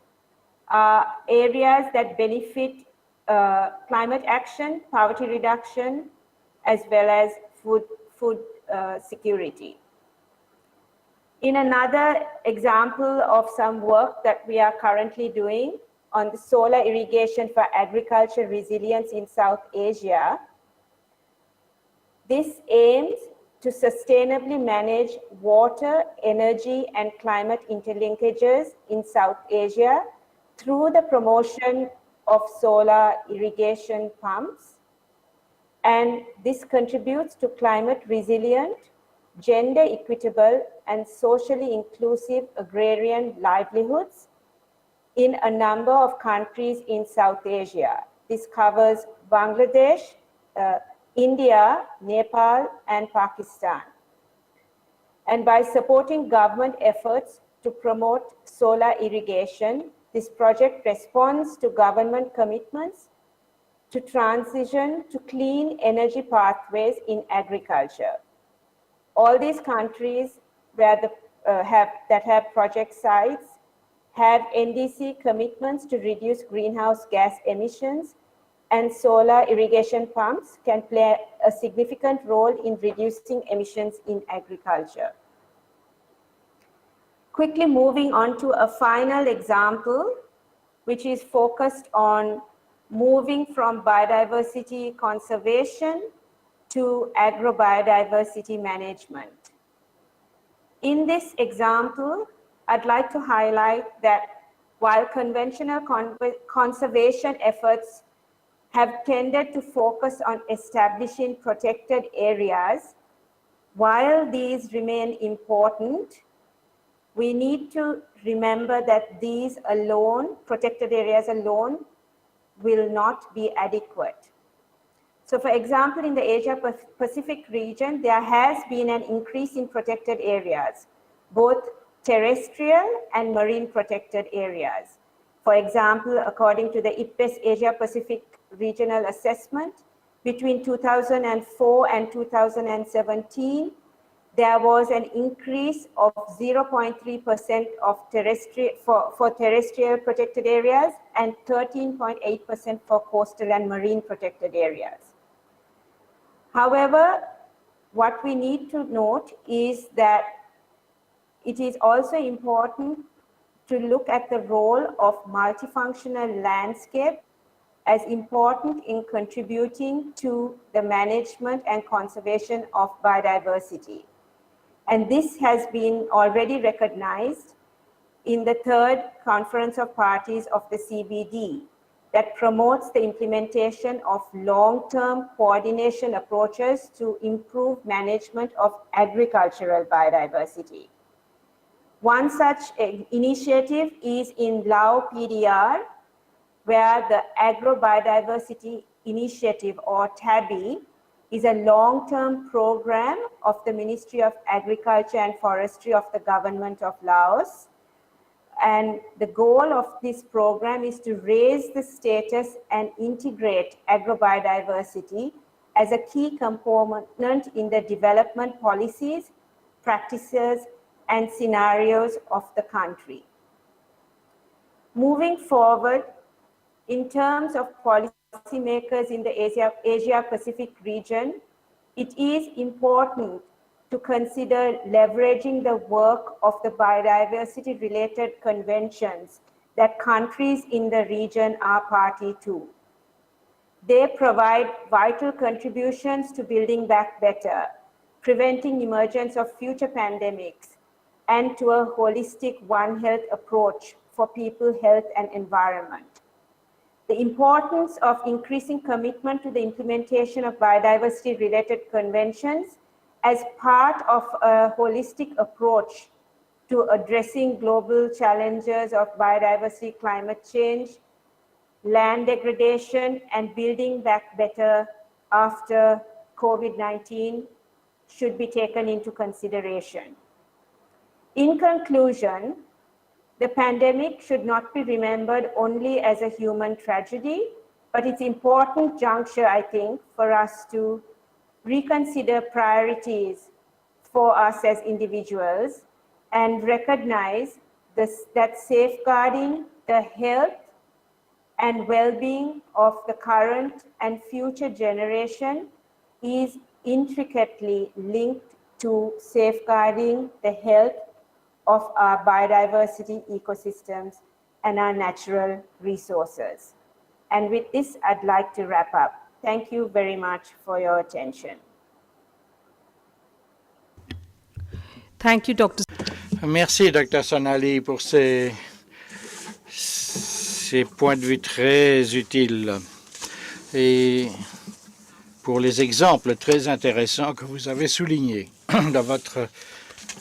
Speaker 9: areas that benefit climate action, poverty reduction, as well as food security. In another example of some work that we are currently doing on the solar irrigation for agriculture resilience in South Asia, this aims to sustainably manage water, energy, and climate interlinkages in South Asia through the promotion of solar irrigation pumps. And this contributes to climate resilient, gender equitable, and socially inclusive agrarian livelihoods in a number of countries in South Asia. This covers Bangladesh, India, Nepal, and Pakistan. And by supporting government efforts to promote solar irrigation, this project responds to government commitments to transition to clean energy pathways in agriculture. All these countries where that have project sites have NDC commitments to reduce greenhouse gas emissions, and solar irrigation pumps can play a significant role in reducing emissions in agriculture. Quickly moving on to a final example, which is focused on moving from biodiversity conservation to agrobiodiversity management. In this example, I'd like to highlight that while conventional conservation efforts have tended to focus on establishing protected areas, while these remain important, we need to remember that these alone, protected areas alone, will not be adequate. So for example, in the Asia-Pacific region, there has been an increase in protected areas, both terrestrial and marine protected areas. For example, according to the IPBES Asia-Pacific Regional Assessment, between 2004 and 2017, there was an increase of 0.3% of for terrestrial protected areas and 13.8% for coastal and marine protected areas. However, what we need to note is that it is also important to look at the role of multifunctional landscape as important in contributing to the management and conservation of biodiversity. and this has been already recognized in the third Conference of Parties of the CBD that promotes the implementation of long-term coordination approaches to improve management of agricultural biodiversity. One such initiative is in Lao PDR, where the Agro-Biodiversity Initiative, or TABI, is a long-term program of the Ministry of Agriculture and Forestry of the Government of Laos. And the goal of this program is to raise the status and integrate agrobiodiversity as a key component in the development policies, practices, and scenarios of the country. Moving forward, in terms of policymakers in the Asia-Pacific region, it is important to consider leveraging the work of the biodiversity-related conventions that countries in the region are party to. They provide vital contributions to building back better, preventing emergence of future pandemics, and to a holistic One Health approach for people, health, and environment. The importance of increasing commitment to the implementation of biodiversity-related conventions as part of a holistic approach to addressing global challenges of biodiversity, climate change, land degradation, and building back better after COVID-19 should be taken into consideration. In conclusion, the pandemic should not be remembered only as a human tragedy, but it's important juncture, I think, for us to reconsider priorities for us as individuals and recognize that safeguarding the health and well-being of the current and future generation is intricately linked to safeguarding the health of our biodiversity ecosystems and our natural resources. And with this, I'd like to wrap up. Thank you very much for your attention.
Speaker 7: Thank you, Dr.
Speaker 10: Merci, Dr. Sonali, pour ces points de vue très utiles et pour les exemples très intéressants que vous avez soulignés dans votre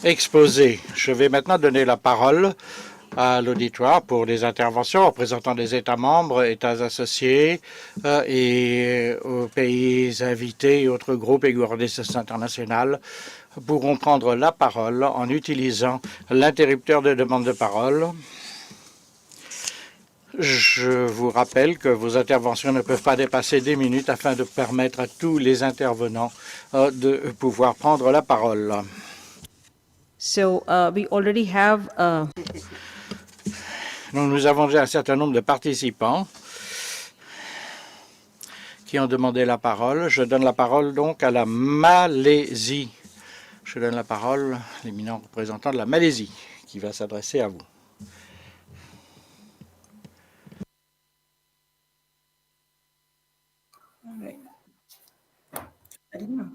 Speaker 10: exposé. Je vais maintenant donner la parole à l'auditoire pour des interventions représentant des États membres, États associés et aux pays invités et autres groupes et organisations internationales pourront prendre la parole en utilisant l'interrupteur de demande de parole. Je vous rappelle que vos interventions ne peuvent pas dépasser 10 minutes afin de permettre à tous les intervenants de pouvoir prendre la parole.
Speaker 7: So we already have
Speaker 10: Donc, nous avons déjà un certain nombre de participants qui ont demandé la parole. Je donne la parole donc à la Malaisie. Je donne la parole à l'éminent représentant de la Malaisie qui va s'adresser à vous.
Speaker 11: I didn't know.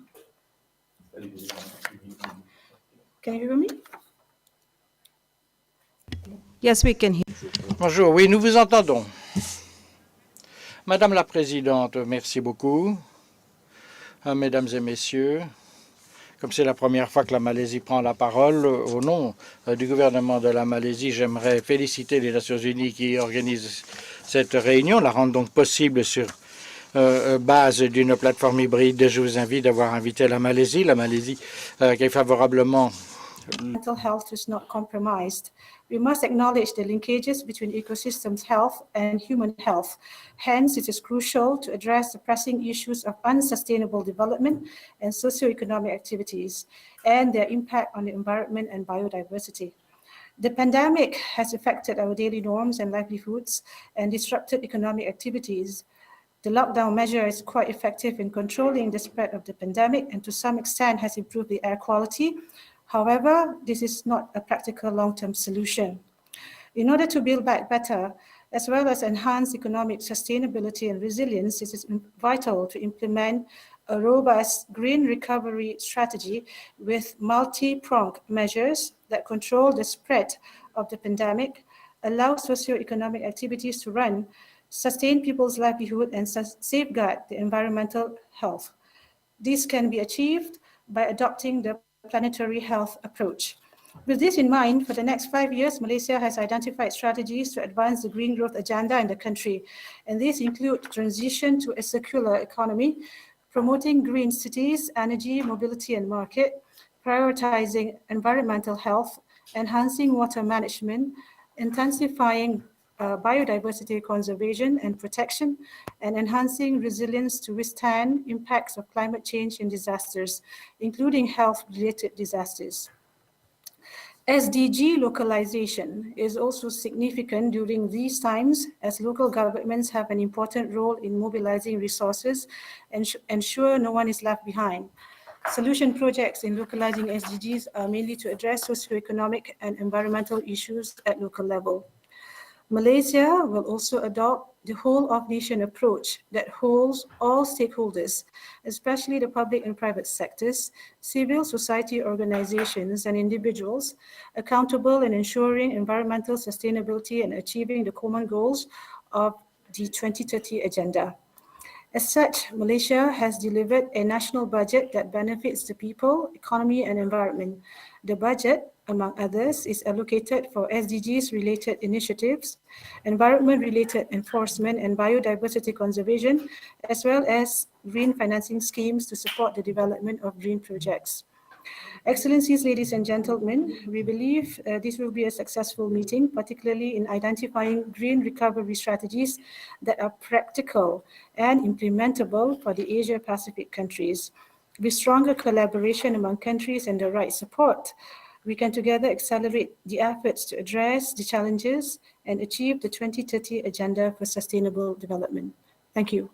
Speaker 11: Can you hear me?
Speaker 7: yes, we can hear.
Speaker 10: Bonjour, oui, nous vous entendons. Madame la Présidente, merci beaucoup. Mesdames et Messieurs, comme c'est la première fois que la Malaisie prend la parole, au nom du gouvernement de la Malaisie, j'aimerais féliciter les Nations Unies qui organisent cette réunion, la rendre donc possible sur base d'une plateforme hybride. Je vous invite d'avoir invité la Malaisie qui est favorablement.
Speaker 11: Mental health is not compromised. We must acknowledge the linkages between ecosystems health and human health. Hence, it is crucial to address the pressing issues of unsustainable development and socioeconomic activities and their impact on the environment and biodiversity. The pandemic has affected our daily norms and livelihoods and disrupted economic activities. The lockdown measure is quite effective in controlling the spread of the pandemic and to some extent has improved the air quality. However, this is not a practical long-term solution. In order to build back better, as well as enhance economic sustainability and resilience, it is vital to implement a robust green recovery strategy with multi-pronged measures that control the spread of the pandemic, allow socioeconomic activities to run, sustain people's livelihood, and safeguard the environmental health. This can be achieved by adopting the planetary health approach. With this in mind, for the next 5 years, Malaysia has identified strategies to advance the green growth agenda in the country, and these include transition to a circular economy, promoting green cities, energy, mobility and market, prioritizing environmental health, enhancing water management, intensifying biodiversity conservation and protection, and enhancing resilience to withstand impacts of climate change and disasters, including health-related disasters. SDG localization is also significant during these times, as local governments have an important role in mobilizing resources and ensure no one is left behind. Solution projects in localizing SDGs are mainly to address socioeconomic and environmental issues at local level. Malaysia will also adopt the whole-of-nation approach that holds all stakeholders, especially the public and private sectors, civil society organizations and individuals, accountable in ensuring environmental sustainability and achieving the common goals of the 2030 Agenda. As such, Malaysia has delivered a national budget that benefits the people, economy, and environment. The budget, among others, is allocated for SDGs-related initiatives, environment-related enforcement and biodiversity conservation, as well as green financing schemes to support the development of green projects. Excellencies, ladies and gentlemen, we believe this will be a successful meeting, particularly in identifying green recovery strategies that are practical and implementable for the Asia-Pacific countries. With stronger collaboration among countries and the right support, we can together accelerate the efforts to address the challenges and achieve the 2030 Agenda for Sustainable Development. Thank you.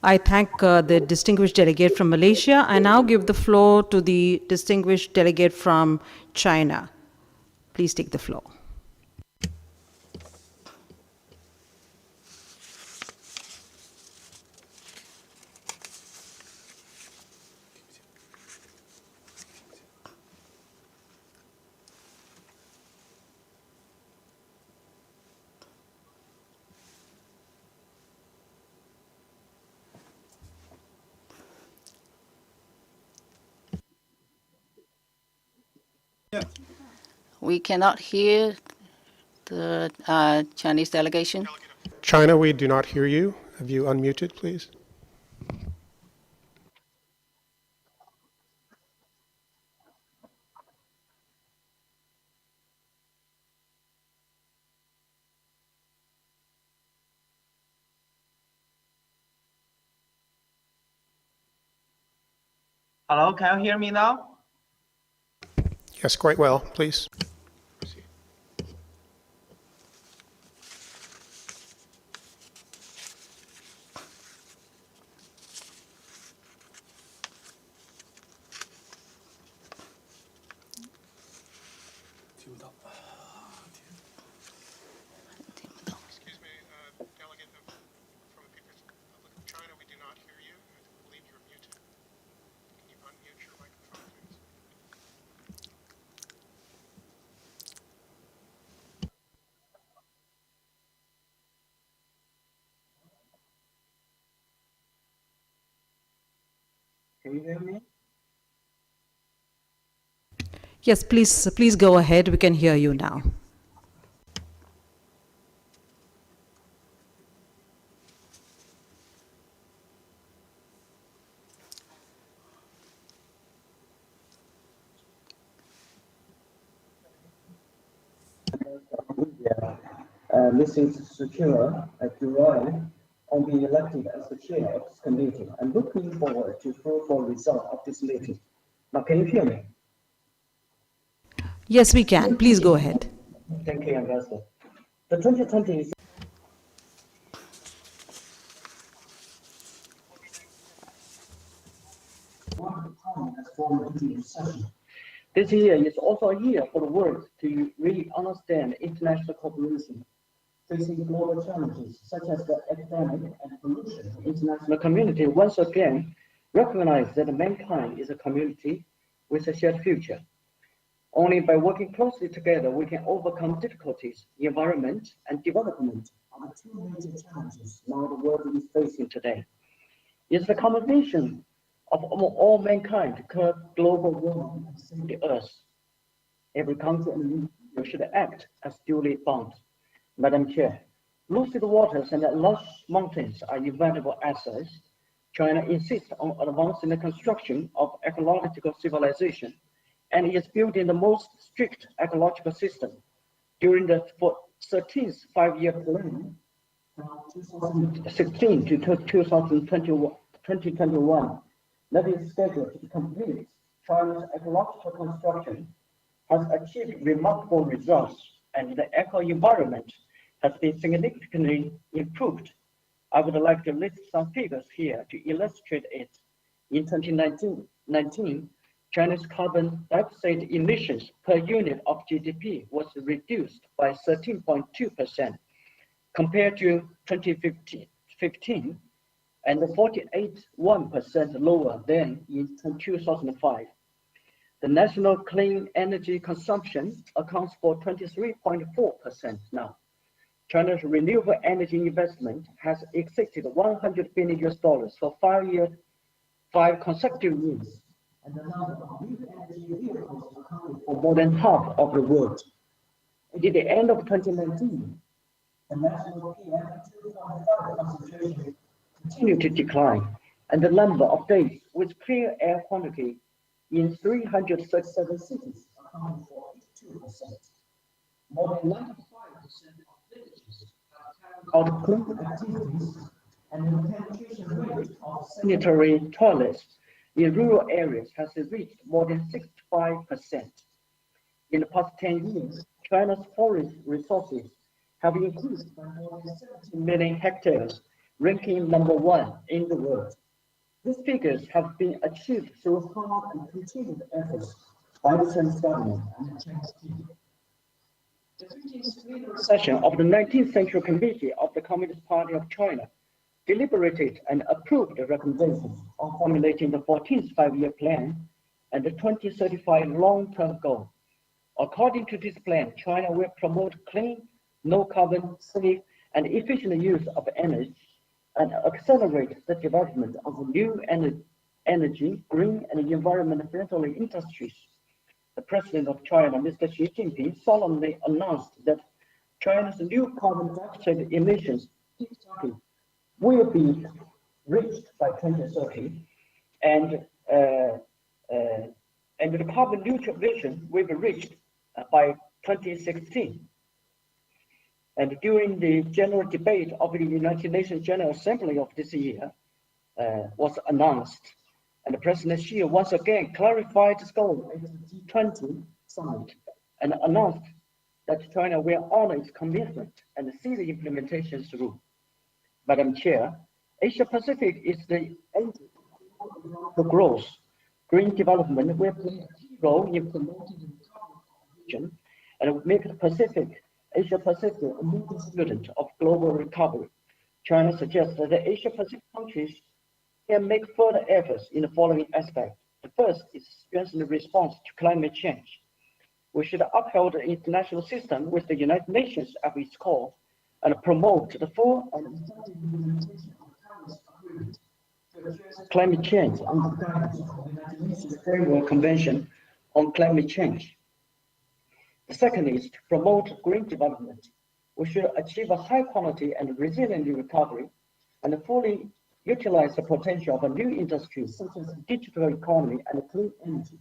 Speaker 7: I thank the distinguished delegate from Malaysia. I now give the floor to the distinguished delegate from China. Please take the floor.
Speaker 3: We cannot hear the Chinese delegation.
Speaker 12: China, we do not hear you. Have you unmuted, please?
Speaker 13: Hello, can you hear me now?
Speaker 12: Yes, quite well, please. Excuse me, delegate from the People's Republic of China, we do not hear you. I believe you're muted. Can you unmute your microphone, please?
Speaker 13: Can you hear me?
Speaker 7: Yes, please go ahead. We can hear you now.
Speaker 13: Mrs. Suchira Duroy, on being elected as the chair of this committee. I'm looking forward to fruitful result of this meeting. Now, can you hear me?
Speaker 7: Yes, we can. Please go ahead.
Speaker 13: Thank you, Ambassador. The 2020 is this year is also a year for the world to really understand international cooperation facing global challenges such as the epidemic and pollution. The international community once again recognized that mankind is a community with a shared future. Only by working closely together, we can overcome difficulties. The environment and development are the two major challenges now the world is facing today. It's the combination of all mankind to curb global warming and save the earth. Every country and region should act as duly bound. Madam Chair, lucid waters and lush mountains are invaluable assets. China insists on advancing the construction of ecological civilization and is building the most strict ecological system. During the 13th five-year plan, from 2016 to 2021, that is scheduled to complete, China's ecological construction has achieved remarkable results, and the eco-environment has been significantly improved. I would like to list some figures here to illustrate it. In 2019, China's carbon dioxide emissions per unit of GDP was reduced by 13.2% compared to 2015, and 48.1% lower than in 2005. The national clean energy consumption accounts for 23.4% now. China's renewable energy investment has exceeded $100 billion for 5 consecutive years, and the number of new energy vehicles accounted for more than half of the world. And at the end of 2019, the national PM2.5 concentration continued to decline, and the number of days with clear air quality in 337 cities accounted for 82%. More than 95% of villages have carried out clean activities, and the penetration rate of sanitary toilets in rural areas has reached more than 65%. In the past 10 years, China's forest resources have increased by more than 70 million hectares, ranking #1 in the world. These figures have been achieved through hard and continued efforts by the Chinese government and the Chinese people. The 15th session of the 19th Central Committee of the Communist Party of China deliberated and approved the recommendations on formulating the 14th five-year plan and the 2035 long-term goal. According to this plan, China will promote clean, no-carbon, safe, and efficient use of energy and accelerate the development of new energy, green, and environment-friendly industries. The President of China, Mr. Xi Jinping, solemnly announced that China's new carbon dioxide emissions target will be reached by 2030, and the carbon neutral vision will be reached by 2016. And during the general debate of the United Nations General Assembly of this year was announced, and President Xi once again clarified the goal at the G20 summit and announced that China will honor its commitment and see the implementation through. Madam Chair, Asia Pacific is the engine for growth. Green development will play a key role in promoting the region and make the Asia Pacific a moving student of global recovery. China suggests that the Asia Pacific countries can make further efforts in the following aspects. The first is strengthen the response to climate change. We should uphold the international system with the United Nations at its core and promote the full and effective implementation of Paris Agreement to address climate change under the guidance of the United Nations Framework Convention on Climate Change. The second is to promote green development. We should achieve a high quality and resilient recovery and fully utilize the potential of new industries such as the digital economy and clean energy.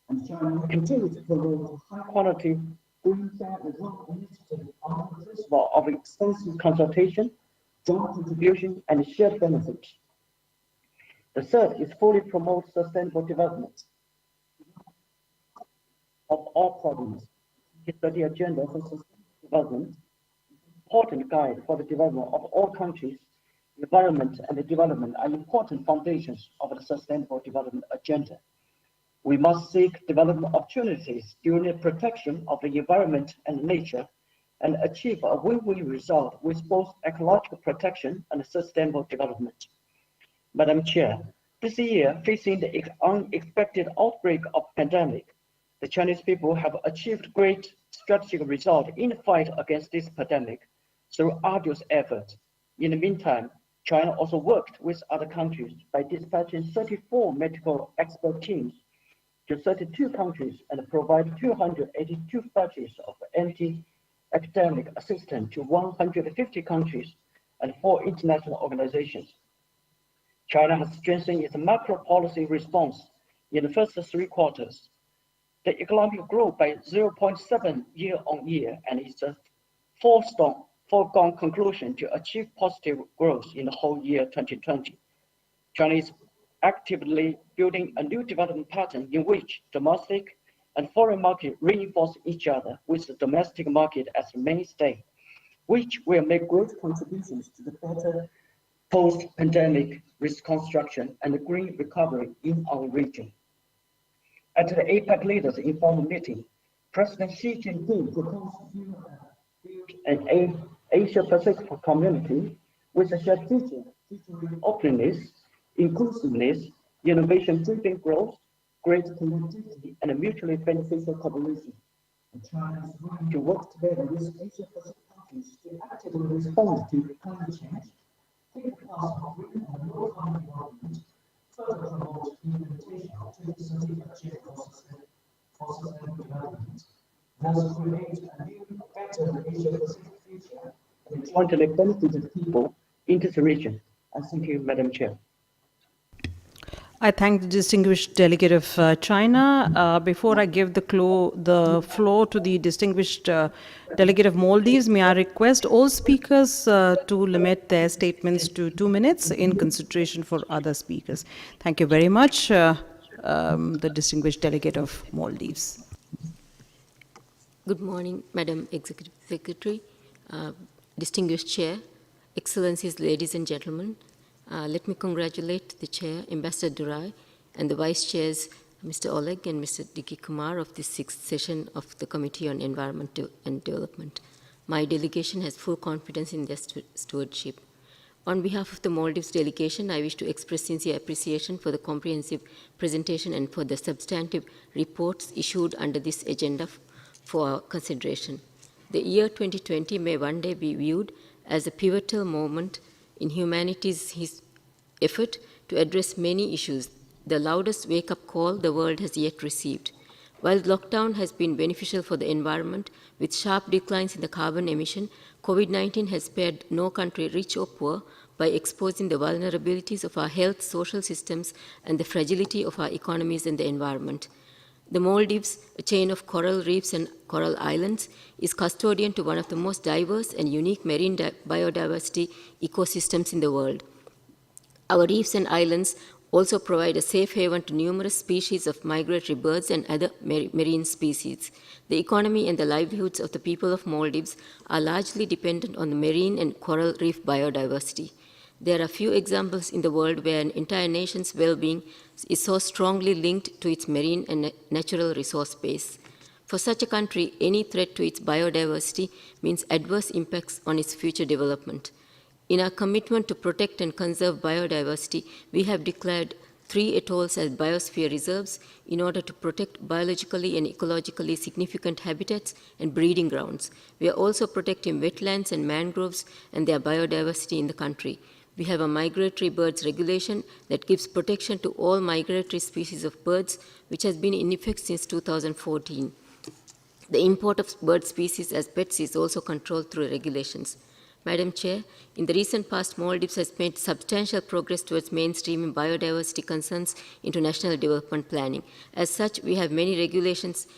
Speaker 13: And China will continue to promote high quality green and work initiative on the principle of extensive consultation, joint contribution, and shared benefits. The third is fully promote sustainable development of all problems. It's the agenda for sustainable development, important guide for the development of all countries. Environment and the development are important foundations of the sustainable development agenda. We must seek development opportunities during the protection of the environment and nature and achieve a win-win result with both ecological protection and sustainable development. Madam Chair, this year, facing the unexpected outbreak of pandemic, the Chinese people have achieved great strategic result in the fight against this pandemic through arduous efforts. In the meantime, China also worked with other countries by dispatching 34 medical expert teams to 32 countries and provide 282 batches of anti-epidemic assistance to 150 countries and 4 international organizations. China has strengthened its macro policy response in the first 3 quarters. The economic grew by 0.7 year-on-year, and it's a foregone conclusion to achieve positive growth in the whole year 2020. China is actively building a new development pattern in which domestic and foreign market reinforce each other with the domestic market as the mainstay, which will make great contributions to the better post-pandemic reconstruction and the green recovery in our region. At the APEC Leaders Informal Meeting, President Xi Jinping proposed to build an Asia-Pacific community with a strategic featuring openness, inclusiveness, innovation-driven growth, great connectivity, and mutually beneficial cooperation. And China is willing to work together with Asia-Pacific countries to actively respond to climate change, take the path of green and low-carbon development, further promote implementation of 2030 objectives for sustainable development, thus create a new, better Asia-Pacific future and jointly benefit the people in this region. And thank you, Madam Chair.
Speaker 7: I thank the distinguished delegate of China. Before I give the floor to the distinguished delegate of Maldives, may I request all speakers to limit their statements to 2 minutes in consideration for other speakers. Thank you very much, the distinguished delegate of Maldives.
Speaker 14: Good morning, Madam Executive Secretary, distinguished Chair, Excellencies, ladies and gentlemen. Let me congratulate the Chair, Ambassador Durai, and the Vice Chairs, Mr. Oleg and Mr. D.K. Kumar, of this 6th session of the Committee on Environment and Development. My delegation has full confidence in their stewardship. On behalf of the Maldives delegation, I wish to express sincere appreciation for the comprehensive presentation and for the substantive reports issued under this agenda for our consideration. The year 2020 may one day be viewed as a pivotal moment in humanity's effort to address many issues, the loudest wake-up call the world has yet received. While lockdown has been beneficial for the environment, with sharp declines in the carbon emission, COVID-19 has spared no country, rich or poor, by exposing the vulnerabilities of our health, social systems, and the fragility of our economies and the environment. The Maldives, a chain of coral reefs and coral islands, is custodian to one of the most diverse and unique marine biodiversity ecosystems in the world. Our reefs and islands also provide a safe haven to numerous species of migratory birds and other marine species. The economy and the livelihoods of the people of Maldives are largely dependent on the marine and coral reef biodiversity. There are few examples in the world where an entire nation's well-being is so strongly linked to its marine and natural resource base. For such a country, any threat to its biodiversity means adverse impacts on its future development. In our commitment to protect and conserve biodiversity, we have declared 3 atolls as biosphere reserves in order to protect biologically and ecologically significant habitats and breeding grounds. We are also protecting wetlands and mangroves and their biodiversity in the country. We have a migratory birds regulation that gives protection to all migratory species of birds, which has been in effect since 2014. The import of bird species as pets is also controlled through regulations. Madam Chair, in the recent past, Maldives has made substantial progress towards mainstreaming biodiversity concerns into national development planning. As such, we have many regulations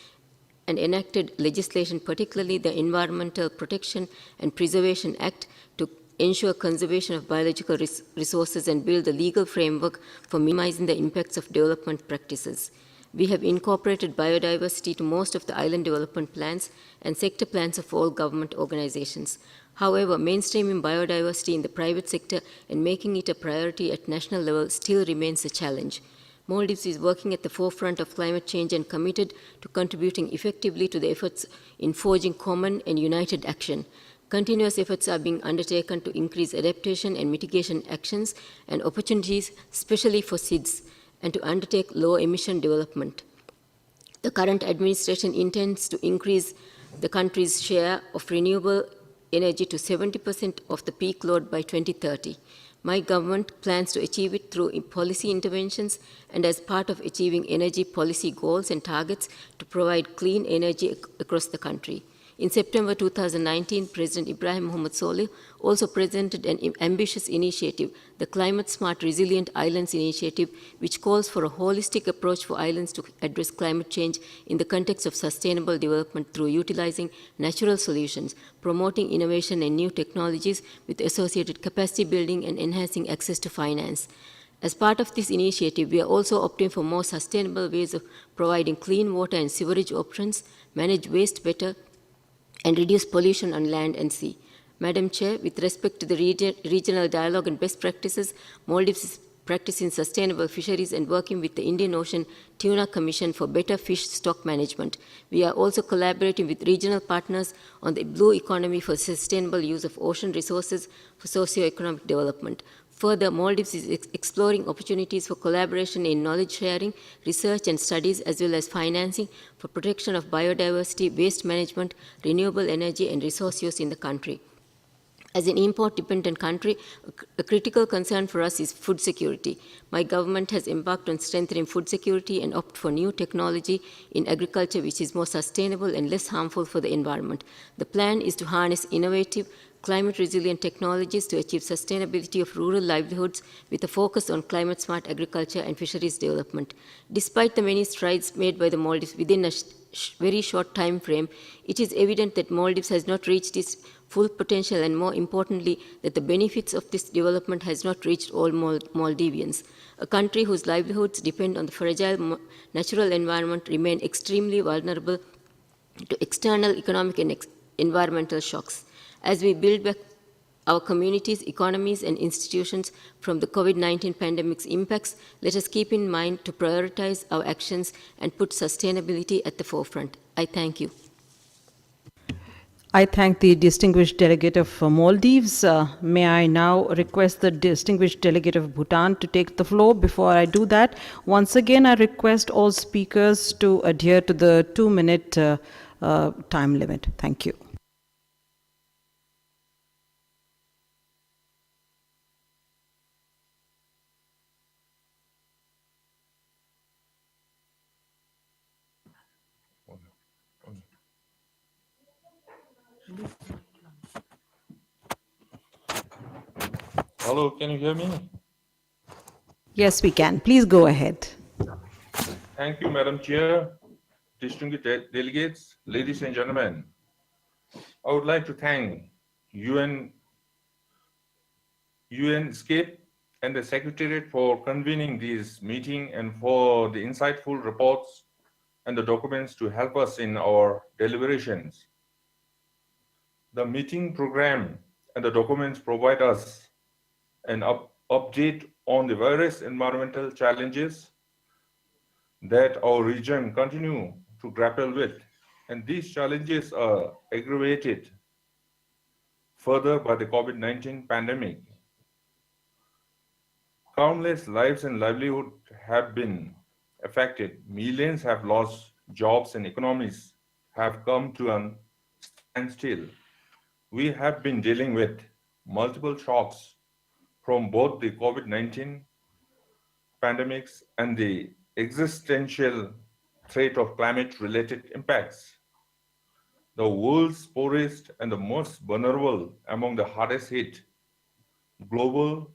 Speaker 14: and enacted legislation, particularly the Environmental Protection and Preservation Act, to ensure conservation of biological resources and build a legal framework for minimizing the impacts of development practices. We have incorporated biodiversity to most of the island development plans and sector plans of all government organizations. However, mainstreaming biodiversity in the private sector and making it a priority at national level still remains a challenge. Maldives is working at the forefront of climate change and committed to contributing effectively to the efforts in forging common and united action. Continuous efforts are being undertaken to increase adaptation and mitigation actions and opportunities, especially for SIDS, and to undertake low-emission development. The current administration intends to increase the country's share of renewable energy to 70% of the peak load by 2030. My government plans to achieve it through policy interventions and as part of achieving energy policy goals and targets to provide clean energy across the country. In September 2019, President Ibrahim Mohamed Solih also presented an ambitious initiative, the Climate Smart Resilient Islands Initiative, which calls for a holistic approach for islands to address climate change in the context of sustainable development through utilizing natural solutions, promoting innovation and new technologies with associated capacity building and enhancing access to finance. As part of this initiative, we are also opting for more sustainable ways of providing clean water and sewerage options, manage waste better, and reduce pollution on land and sea. Madam Chair, with respect to the regional dialogue and best practices, Maldives is practicing sustainable fisheries and working with the Indian Ocean Tuna Commission for better fish stock management. We are also collaborating with regional partners on the blue economy for sustainable use of ocean resources for socio-economic development. Further, Maldives is exploring opportunities for collaboration in knowledge sharing, research and studies, as well as financing for protection of biodiversity, waste management, renewable energy and resource use in the country. As an import-dependent country, a critical concern for us is food security. My government has embarked on strengthening food security and opted for new technology in agriculture which is more sustainable and less harmful for the environment. The plan is to harness innovative, climate-resilient technologies to achieve sustainability of rural livelihoods with a focus on climate-smart agriculture and fisheries development. Despite the many strides made by the Maldives within a very short time frame, it is evident that Maldives has not reached its full potential and, more importantly, that the benefits of this development has not reached all Maldivians. A country whose livelihoods depend on the fragile natural environment remain extremely vulnerable to external economic and environmental shocks. As we build back our communities, economies, and institutions from the COVID-19 pandemic's impacts, let us keep in mind to prioritize our actions and put sustainability at the forefront. I thank you.
Speaker 7: I thank the distinguished delegate of Maldives. May I now request the distinguished delegate of Bhutan to take the floor. Before I do that, once again, I request all speakers to adhere to the 2-minute time limit. Thank you.
Speaker 15: Hello, can you hear me?
Speaker 7: Yes, we can. Please go ahead.
Speaker 15: Thank you, Madam Chair, distinguished delegates, ladies and gentlemen. I would like to thank UNSCAPE and the Secretariat for convening this meeting and for the insightful reports and the documents to help us in our deliberations. The meeting program and the documents provide us an update on the various environmental challenges that our region continue to grapple with, and these challenges are aggravated further by the COVID-19 pandemic. Countless lives and livelihood have been affected. Millions have lost jobs and economies have come to a standstill. We have been dealing with multiple shocks from both the COVID-19 pandemics and the existential threat of climate-related impacts. The world's poorest and the most vulnerable among the hardest hit global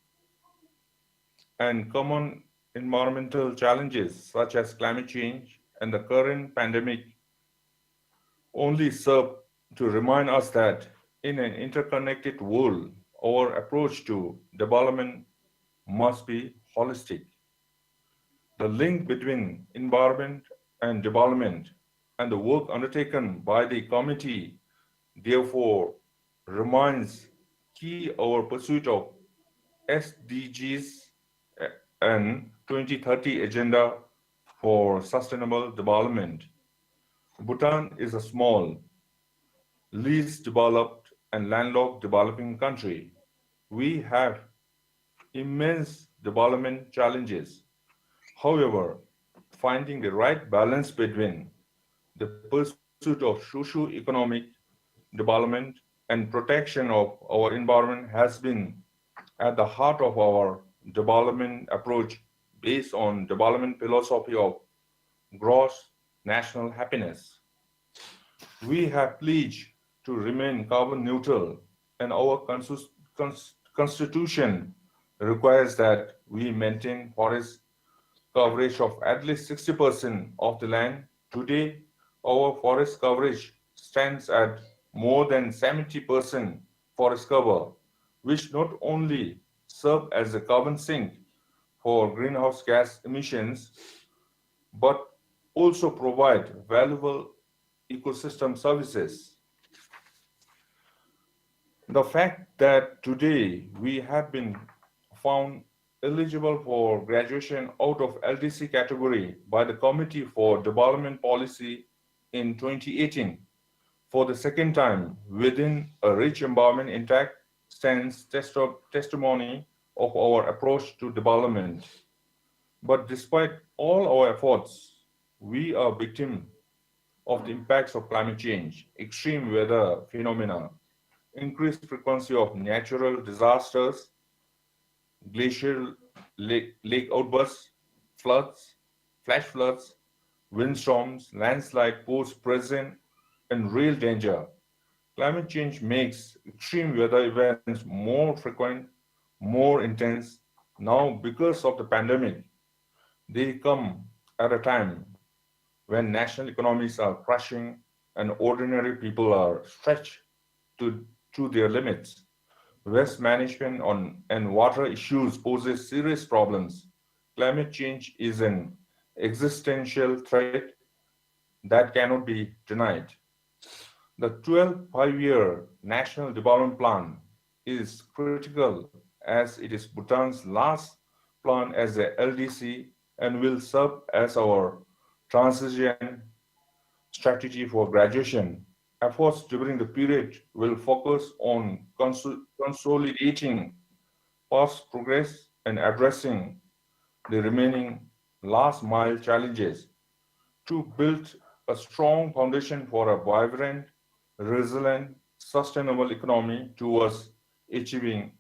Speaker 15: and common environmental challenges such as climate change and the current pandemic only serve to remind us that in an interconnected world, our approach to development must be holistic. The link between environment and development and the work undertaken by the committee therefore remains key our pursuit of SDGs and 2030 Agenda for Sustainable Development. Bhutan is a small, least developed and landlocked developing country. We have immense development challenges. However, finding the right balance between the pursuit of socio-economic development and protection of our environment has been at the heart of our development approach based on development philosophy of gross national happiness. We have pledged to remain carbon neutral, and our constitution requires that we maintain forest coverage of at least 60% of the land. Today, our forest coverage stands at more than 70% forest cover, which not only serve as a carbon sink for greenhouse gas emissions, but also provide valuable ecosystem services. The fact that today we have been found eligible for graduation out of LDC category by the Committee for Development Policy in 2018 for the second time within a rich environment intact stands testimony of our approach to development. But despite all our efforts, we are victim of the impacts of climate change, extreme weather phenomena, increased frequency of natural disasters, glacial lake outbursts, floods, flash floods, windstorms, landslide pose present and real danger. Climate change makes extreme weather events more frequent, more intense. Now, because of the pandemic, they come at a time when national economies are crashing and ordinary people are stretched to their limits. Waste management and water issues poses serious problems. Climate change is an existential threat that cannot be denied. The 12th five-year National Development Plan is critical as it is Bhutan's last plan as a LDC and will serve as our transition strategy for graduation. Efforts during the period will focus on consolidating past progress and addressing the remaining last mile challenges to build a strong foundation for a vibrant, resilient, sustainable economy towards achieving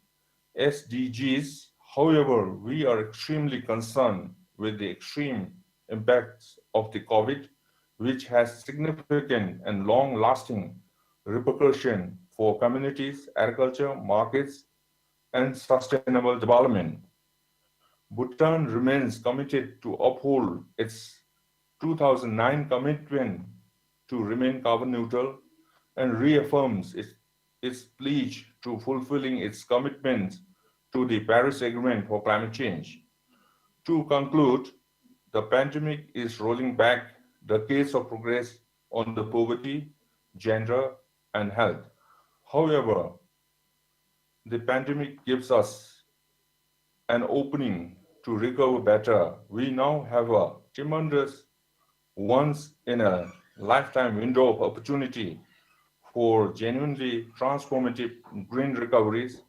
Speaker 15: SDGs. However, we are extremely concerned with the extreme impacts of the COVID, which has significant and long-lasting repercussions for communities, agriculture, markets, and sustainable development. Bhutan remains committed to uphold its 2009 commitment to remain carbon neutral and reaffirms its pledge to fulfilling its commitments to the Paris Agreement for climate change. To conclude, the pandemic is rolling back decades of progress on the poverty, gender, and health. However, the pandemic gives us an opening to recover better. We now have a tremendous once-in-a-lifetime window of opportunity for genuinely transformative green recoveries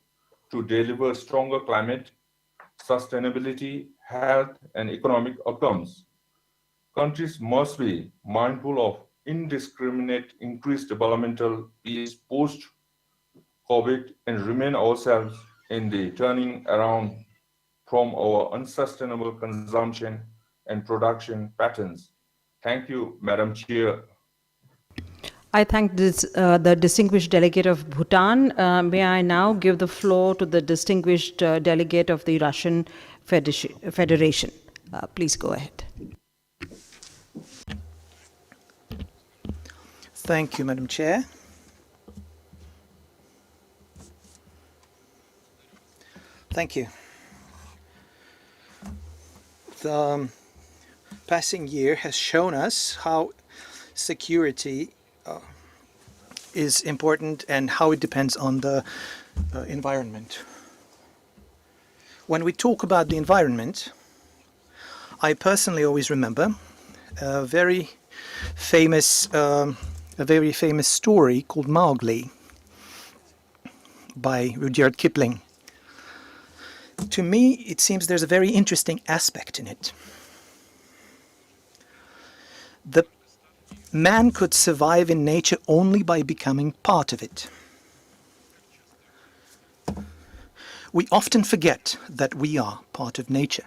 Speaker 15: to deliver stronger climate, sustainability, health, and economic outcomes. Countries must be mindful of indiscriminate increased developmental peace post-COVID and remain ourselves in the turning around from our unsustainable consumption and production patterns. Thank you, Madam Chair.
Speaker 7: I thank the distinguished delegate of Bhutan. May I now give the floor to the distinguished delegate of the Russian Federation. Please go ahead.
Speaker 16: Thank you, Madam Chair. Thank you. The passing year has shown us how security is important and how it depends on the environment. When we talk about the environment, I personally always remember a very famous story called Mowgli by Rudyard Kipling. To me, it seems there's a very interesting aspect in it. The man could survive in nature only by becoming part of it. We often forget that we are part of nature.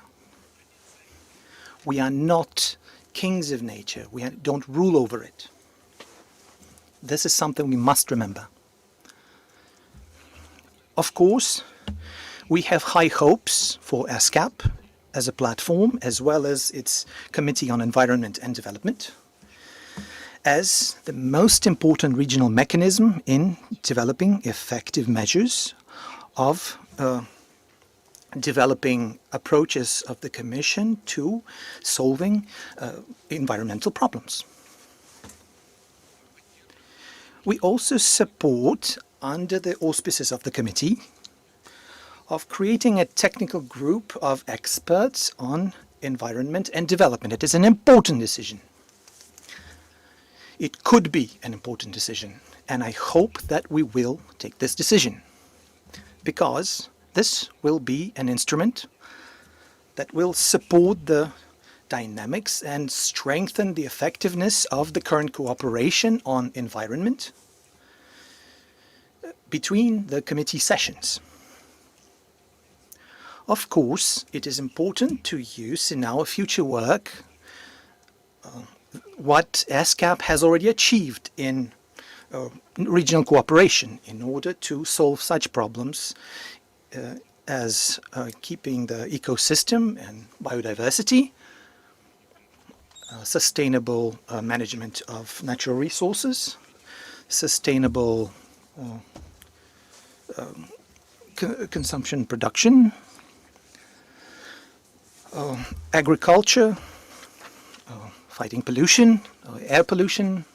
Speaker 16: We are not kings of nature. We don't rule over it. This is something we must remember. Of course, we have high hopes for ESCAP as a platform, as well as its Committee on Environment and Development, as the most important regional mechanism in developing effective measures of developing approaches of the Commission to solving environmental problems. We also support, under the auspices of the committee, of creating a technical group of experts on environment and development. It is an important decision. It could be an important decision, and I hope that we will take this decision, because this will be an instrument that will support the dynamics and strengthen the effectiveness of the current cooperation on environment between the committee sessions. Of course, it is important to use in our future work what ESCAP has already achieved in regional cooperation in order to solve such problems as keeping the ecosystem and biodiversity, sustainable management of natural resources, sustainable consumption production, agriculture, fighting pollution, air pollution,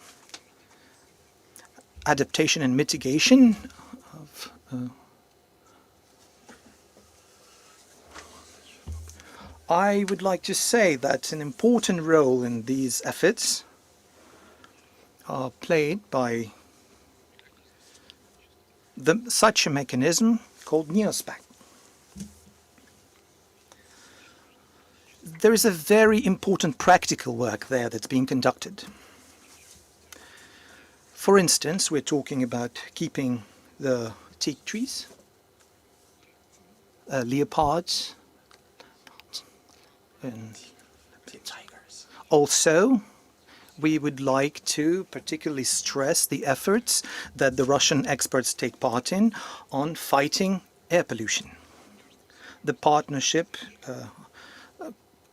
Speaker 16: adaptation and mitigation of I would like to say that an important role in these efforts are played by such a mechanism called NEOSPAC. There is a very important practical work there that's being conducted. For instance, we're talking about keeping the teak trees, leopards, and tigers. Also, we would like to particularly stress the efforts that the Russian experts take part in on fighting air pollution. The partnership,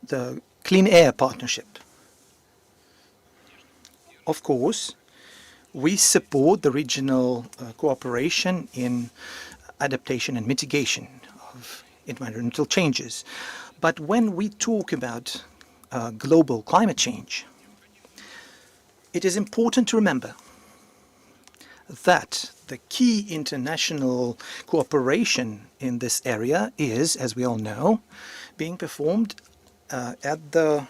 Speaker 16: the Clean Air Partnership. Of course, we support the regional cooperation in adaptation and mitigation of environmental changes. But when we talk about global climate change, it is important to remember that the key international cooperation in this area is, as we all know, being performed at the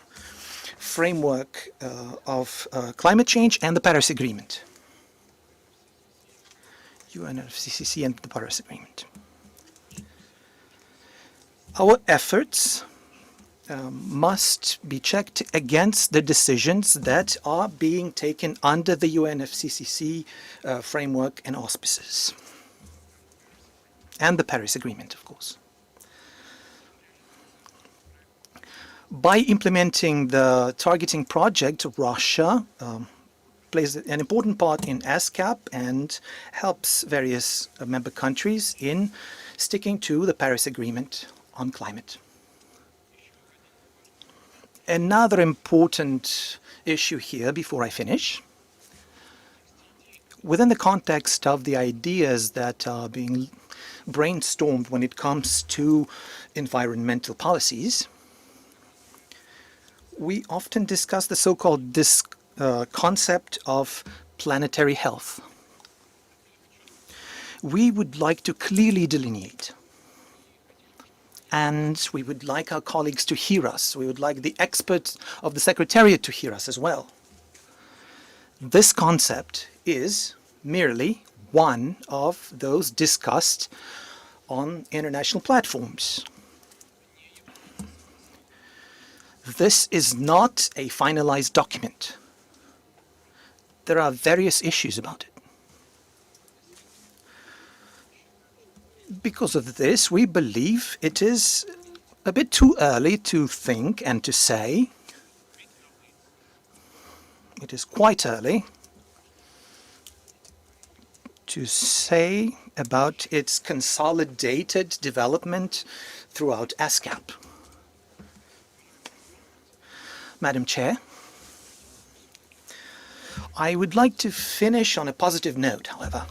Speaker 16: framework of climate change and the Paris Agreement. UNFCCC and the Paris Agreement. Our efforts must be checked against the decisions that are being taken under the UNFCCC framework and auspices. And the Paris Agreement, of course. By implementing the targeting project, Russia plays an important part in ESCAP and helps various member countries in sticking to the Paris Agreement on climate. Another important issue here, before I finish, within the context of the ideas that are being brainstormed when it comes to environmental policies, we often discuss the so-called concept of planetary health. We would like to clearly delineate and we would like our colleagues to hear us. We would like the experts of the Secretariat to hear us as well. This concept is merely one of those discussed on international platforms. This is not a finalized document. There are various issues about it. Because of this, we believe it is a bit too early to think and to say. It is quite early to say about its consolidated development throughout ESCAP. Madam Chair, I would like to finish on a positive note, however.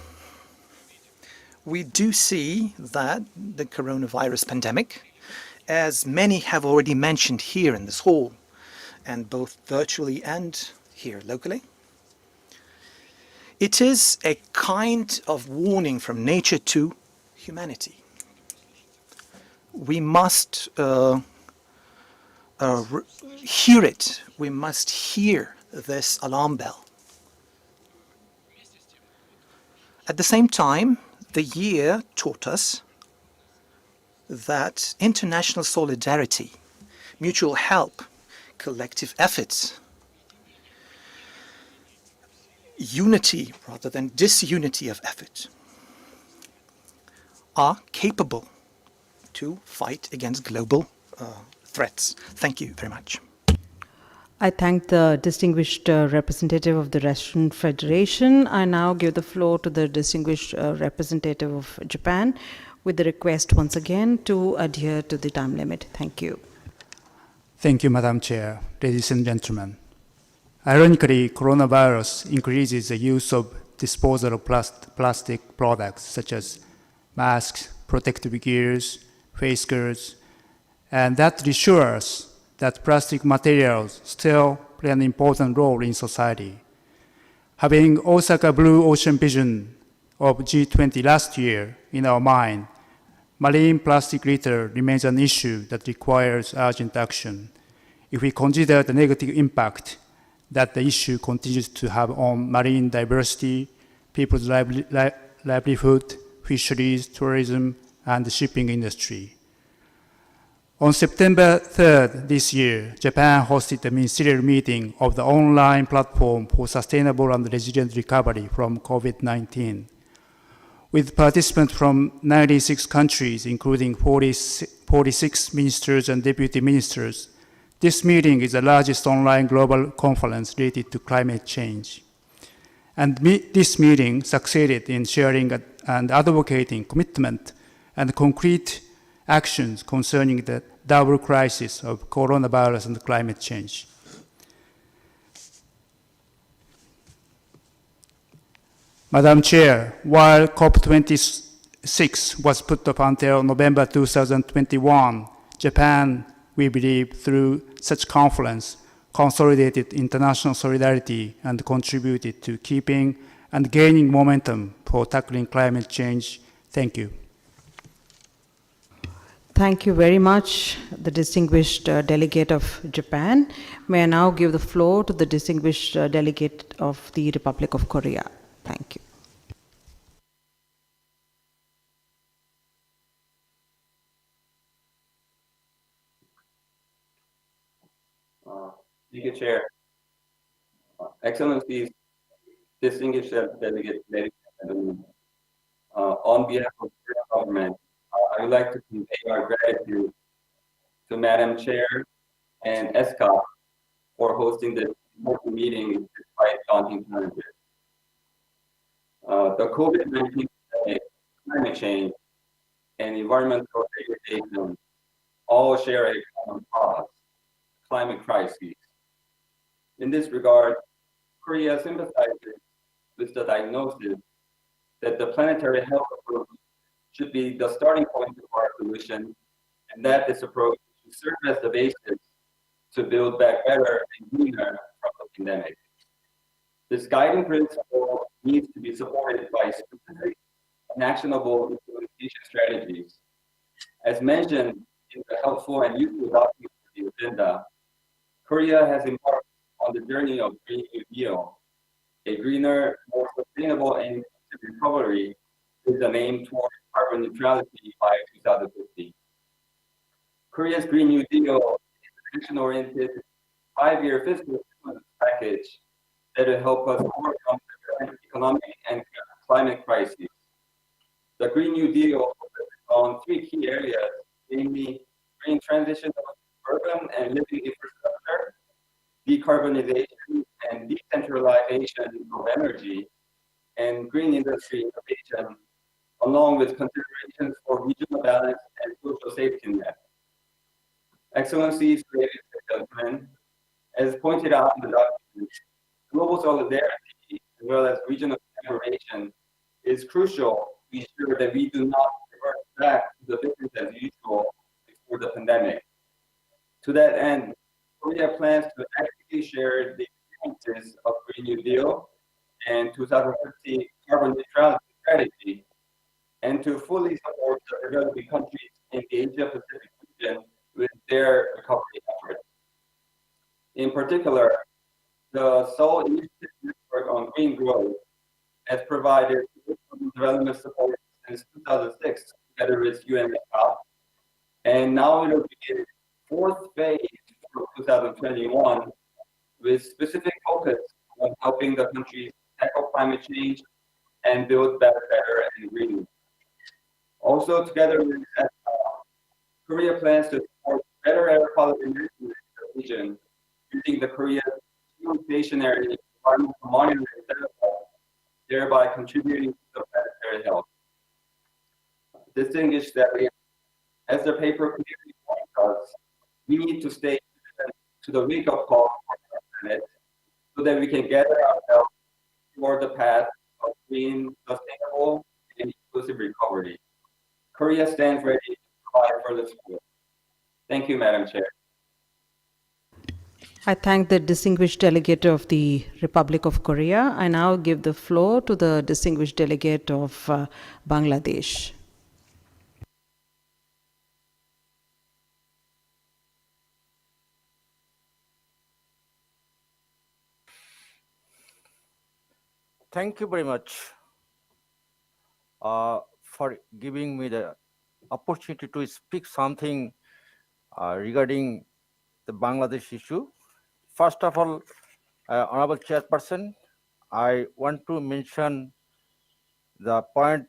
Speaker 16: We do see that the coronavirus pandemic, as many have already mentioned here in this hall, and both virtually and here locally, it is a kind of warning from nature to humanity. We must hear it. We must hear this alarm bell. At the same time, the year taught us that international solidarity, mutual help, collective efforts, unity rather than disunity of effort are capable to fight against global threats. Thank you very much.
Speaker 7: I thank the distinguished representative of the Russian Federation. I now give the floor to the distinguished representative of Japan with the request once again to adhere to the time limit. Thank you.
Speaker 17: Thank you, Madam Chair. Ladies and gentlemen. Ironically, coronavirus increases the use of disposable plastic products such as masks, protective gears, face guards, and that reassures that plastic materials still play an important role in society. Having Osaka Blue Ocean vision of G20 last year in our mind, marine plastic litter remains an issue that requires urgent action. If we consider the negative impact that the issue continues to have on marine diversity, people's livelihood, fisheries, tourism, and the shipping industry. On September 3rd this year, Japan hosted a ministerial meeting of the online platform for sustainable and resilient recovery from COVID-19. With participants from 96 countries, including 46 ministers and deputy ministers, this meeting is the largest online global conference related to climate change. And this meeting succeeded in sharing and advocating commitment and concrete actions concerning the double crisis of coronavirus and climate change. Madam Chair, while COP26 was put off until November 2021, Japan, we believe, through such conference, consolidated international solidarity and contributed to keeping and gaining momentum for tackling climate change. Thank you.
Speaker 7: Thank you very much, the distinguished delegate of Japan. May I now give the floor to the distinguished delegate of the Republic of Korea. Thank you.
Speaker 18: Thank you, Chair. Excellencies, distinguished delegates, ladies and gentlemen, on behalf of the government, I would like to convey our gratitude to Madam Chair and ESCAP for hosting this important meeting despite daunting challenges. The COVID-19 pandemic, climate change, and environmental degradation all share a common cause, climate crisis. In this regard, Korea sympathizes with the diagnosis that the planetary health approach should be the starting point of our solution, and that this approach should serve as the basis to build back better and greener from the pandemic. This guiding principle needs to be supported by specific and actionable implementation strategies. As mentioned helpful and useful document for the agenda. Korea has embarked on the journey of Green New Deal, a greener, more sustainable and inclusive recovery with an aim toward carbon neutrality by 2050. Korea's Green New Deal is an action-oriented 5-year fiscal stimulus package that will help us overcome the current economic and climate crises. The Green New Deal focuses on 3 key areas, namely green transition of urban and living infrastructure, decarbonization and decentralization of energy, and green industry innovation, along with considerations for regional balance and social safety net. Excellencies, ladies and gentlemen, as pointed out in the document, global solidarity as well as regional collaboration is crucial to ensure that we do not revert back to the business as usual before the pandemic. To that end, Korea plans to actively share the experiences of Green New Deal and 2050 carbon neutrality strategy, and to fully support the developing countries in the Asia-Pacific region with their recovery efforts. In particular, the Seoul Initiative Network on Green Growth has provided development support since 2006 together with UNEP, and now it will begin 4th phase for 2021 with specific focus on helping the countries tackle climate change and build better and green. Also, together with Korea plans to support better air quality management in the region using the Korea Geostationary Environmental Monitoring Center, thereby contributing to the planetary health. Distinguished delegates, as the paper clearly points us, we need to stay to the wake-up call for our planet so that we can gather ourselves toward the path of green, sustainable, and inclusive recovery. Korea stands ready to provide further support. Thank you, Madam Chair.
Speaker 7: I thank the distinguished delegate of the Republic of Korea. I now give the floor to the distinguished delegate of Bangladesh.
Speaker 19: Thank you very much for giving me the opportunity to speak something regarding the Bangladesh issue. First of all, Honorable Chairperson, I want to mention the point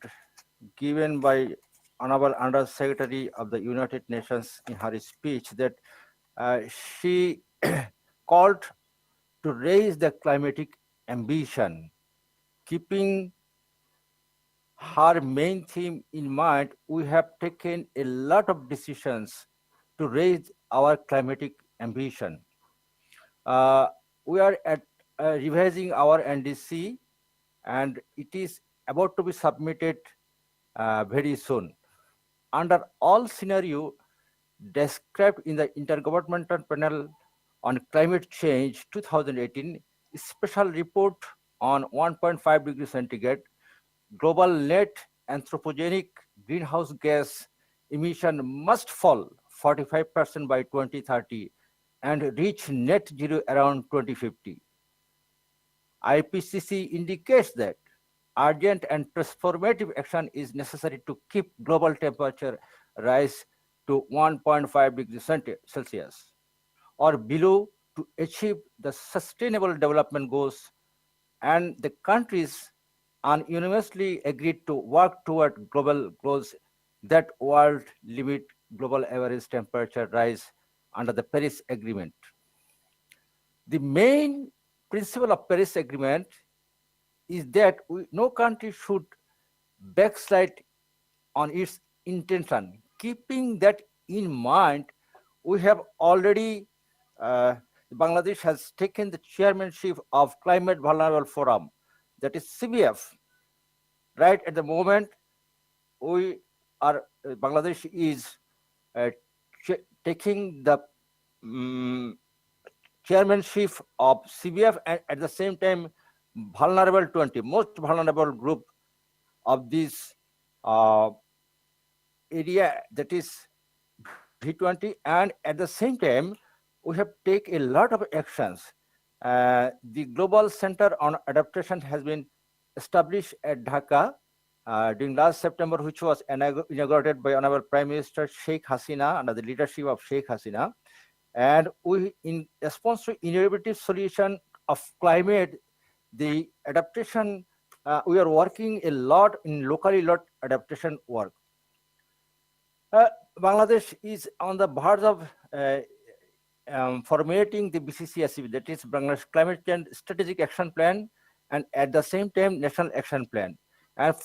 Speaker 19: given by Honorable Under Secretary of the United Nations in her speech that she called to raise the climatic ambition. Keeping her main theme in mind, we have taken a lot of decisions to raise our climatic ambition. We are revising our NDC, and it is about to be submitted very soon. Under all scenario described in the Intergovernmental Panel on Climate Change 2018 special report on 1.5 degrees centigrade, global net anthropogenic greenhouse gas emission must fall 45% by 2030 and reach net zero around 2050. IPCC indicates that urgent and transformative action is necessary to keep global temperature rise to 1.5 degrees Celsius or below to achieve the sustainable development goals, and the countries unanimously agreed to work toward global goals that would limit global average temperature rise under the Paris Agreement. The main principle of Paris Agreement is that no country should backslide on its intention. Keeping that in mind, we have already, Bangladesh has taken the chairmanship of Climate Vulnerable Forum, that is CBF. Right at the moment, Bangladesh is taking the chairmanship of CBF, and at the same time, vulnerable 20, most vulnerable group of this area, that is V20, and at the same time, we have taken a lot of actions. The Global Center on Adaptation has been established at Dhaka during last September, which was inaugurated by Honorable Prime Minister Sheikh Hasina under the leadership of Sheikh Hasina. And we, in response to innovative solution of climate, the adaptation, we are working a lot in locally lot adaptation work. Bangladesh is on the verge of formulating the BCCSCP, that is Bangladesh Climate Change Strategic Action Plan, and at the same time, National Action Plan. And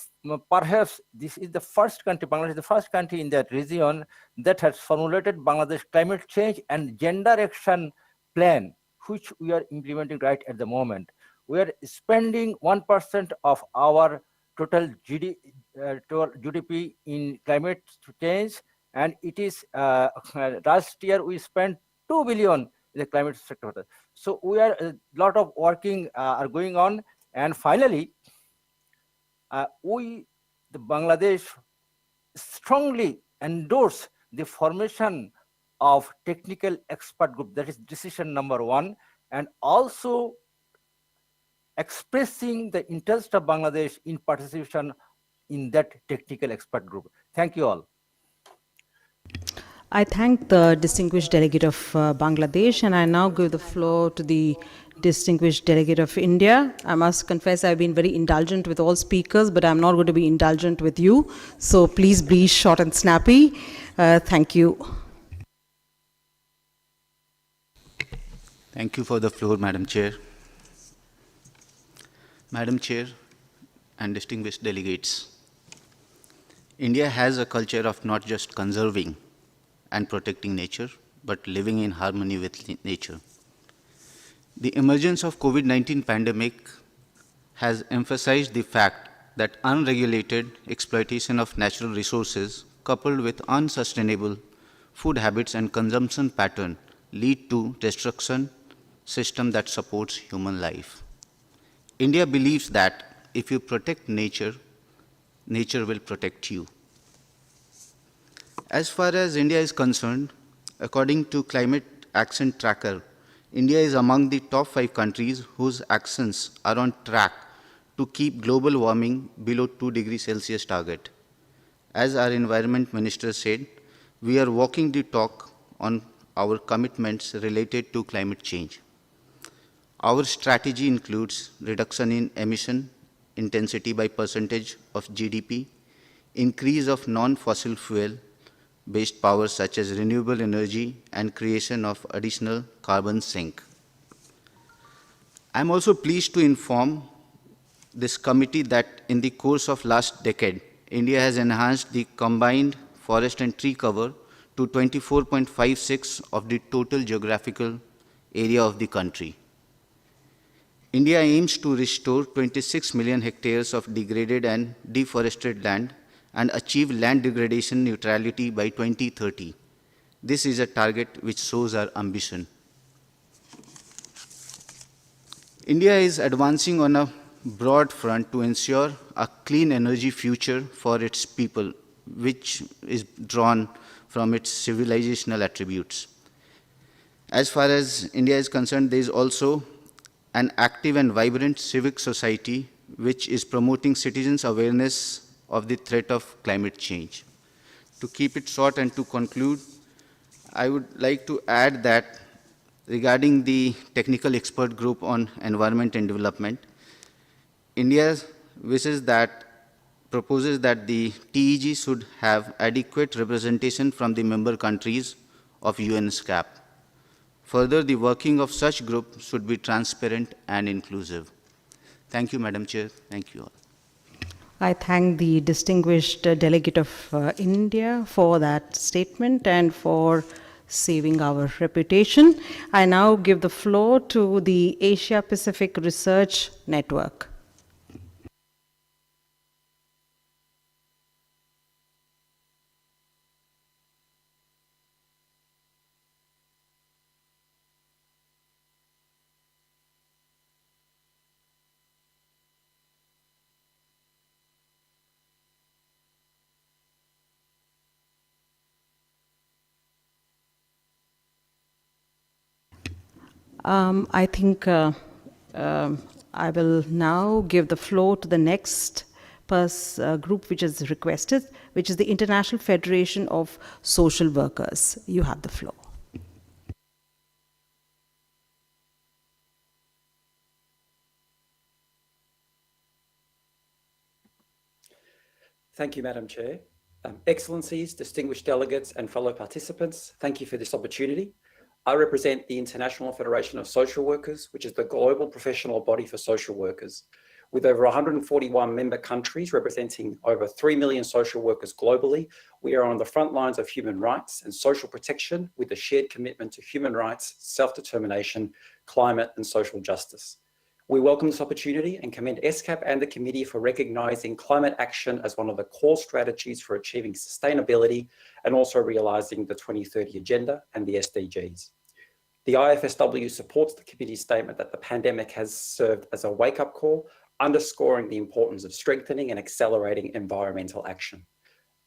Speaker 19: perhaps this is the first country, Bangladesh is the first country in that region that has formulated Bangladesh Climate Change and Gender Action Plan, which we are implementing right at the moment. We are spending 1% of our total GDP in climate change, and it is last year we spent 2 billion in the climate sector. So we are a lot of working are going on, and finally, the Bangladesh strongly endorse the formation of technical expert group. That is decision number 1, and also expressing the interest of Bangladesh in participation in that technical expert group. Thank you all.
Speaker 7: I thank the distinguished delegate of Bangladesh, and I now give the floor to the distinguished delegate of India. I must confess I've been very indulgent with all speakers, but I'm not going to be indulgent with you. So please be short and snappy. Thank you.
Speaker 20: Thank you for the floor, Madam Chair. Madam Chair and distinguished delegates, India has a culture of not just conserving and protecting nature, but living in harmony with nature. The emergence of COVID-19 pandemic has emphasized the fact that unregulated exploitation of natural resources coupled with unsustainable food habits and consumption pattern lead to destruction system that supports human life. India believes that if you protect nature, nature will protect you. As far as India is concerned, according to Climate Action Tracker, India is among the top 5 countries whose actions are on track to keep global warming below 2 degrees Celsius target. As our Environment Minister said, we are walking the talk on our commitments related to climate change. Our strategy includes reduction in emission intensity by percentage of GDP, increase of non-fossil fuel-based power such as renewable energy, and creation of additional carbon sink. I am also pleased to inform this committee that in the course of last decade, India has enhanced the combined forest and tree cover to 24.56 of the total geographical area of the country. India aims to restore 26 million hectares of degraded and deforested land and achieve land degradation neutrality by 2030. This is a target which shows our ambition. India is advancing on a broad front to ensure a clean energy future for its people, which is drawn from its civilizational attributes. As far as India is concerned, there is also an active and vibrant civic society which is promoting citizens' awareness of the threat of climate change. To keep it short and to conclude, I would like to add that regarding the Technical Expert Group on Environment and Development, India proposes that the TEG should have adequate representation from the member countries of UNSCAP. Further, the working of such group should be transparent and inclusive. Thank you, Madam Chair. Thank you all.
Speaker 7: I thank the distinguished delegate of India for that statement and for saving our reputation. I now give the floor to the Asia Pacific Research Network. I think I will now give the floor to the next group which is requested, which is the International Federation of Social Workers. You have the floor.
Speaker 21: Thank you, Madam Chair. Excellencies, distinguished delegates and fellow participants, thank you for this opportunity. I represent the International Federation of Social Workers, which is the global professional body for social workers. With over 141 member countries representing over 3 million social workers globally, we are on the front lines of human rights and social protection with a shared commitment to human rights, self-determination, climate and social justice. We welcome this opportunity and commend ESCAP and the committee for recognising climate action as one of the core strategies for achieving sustainability and also realising the 2030 Agenda and the SDGs. The IFSW supports the committee's statement that the pandemic has served as a wake-up call, underscoring the importance of strengthening and accelerating environmental action.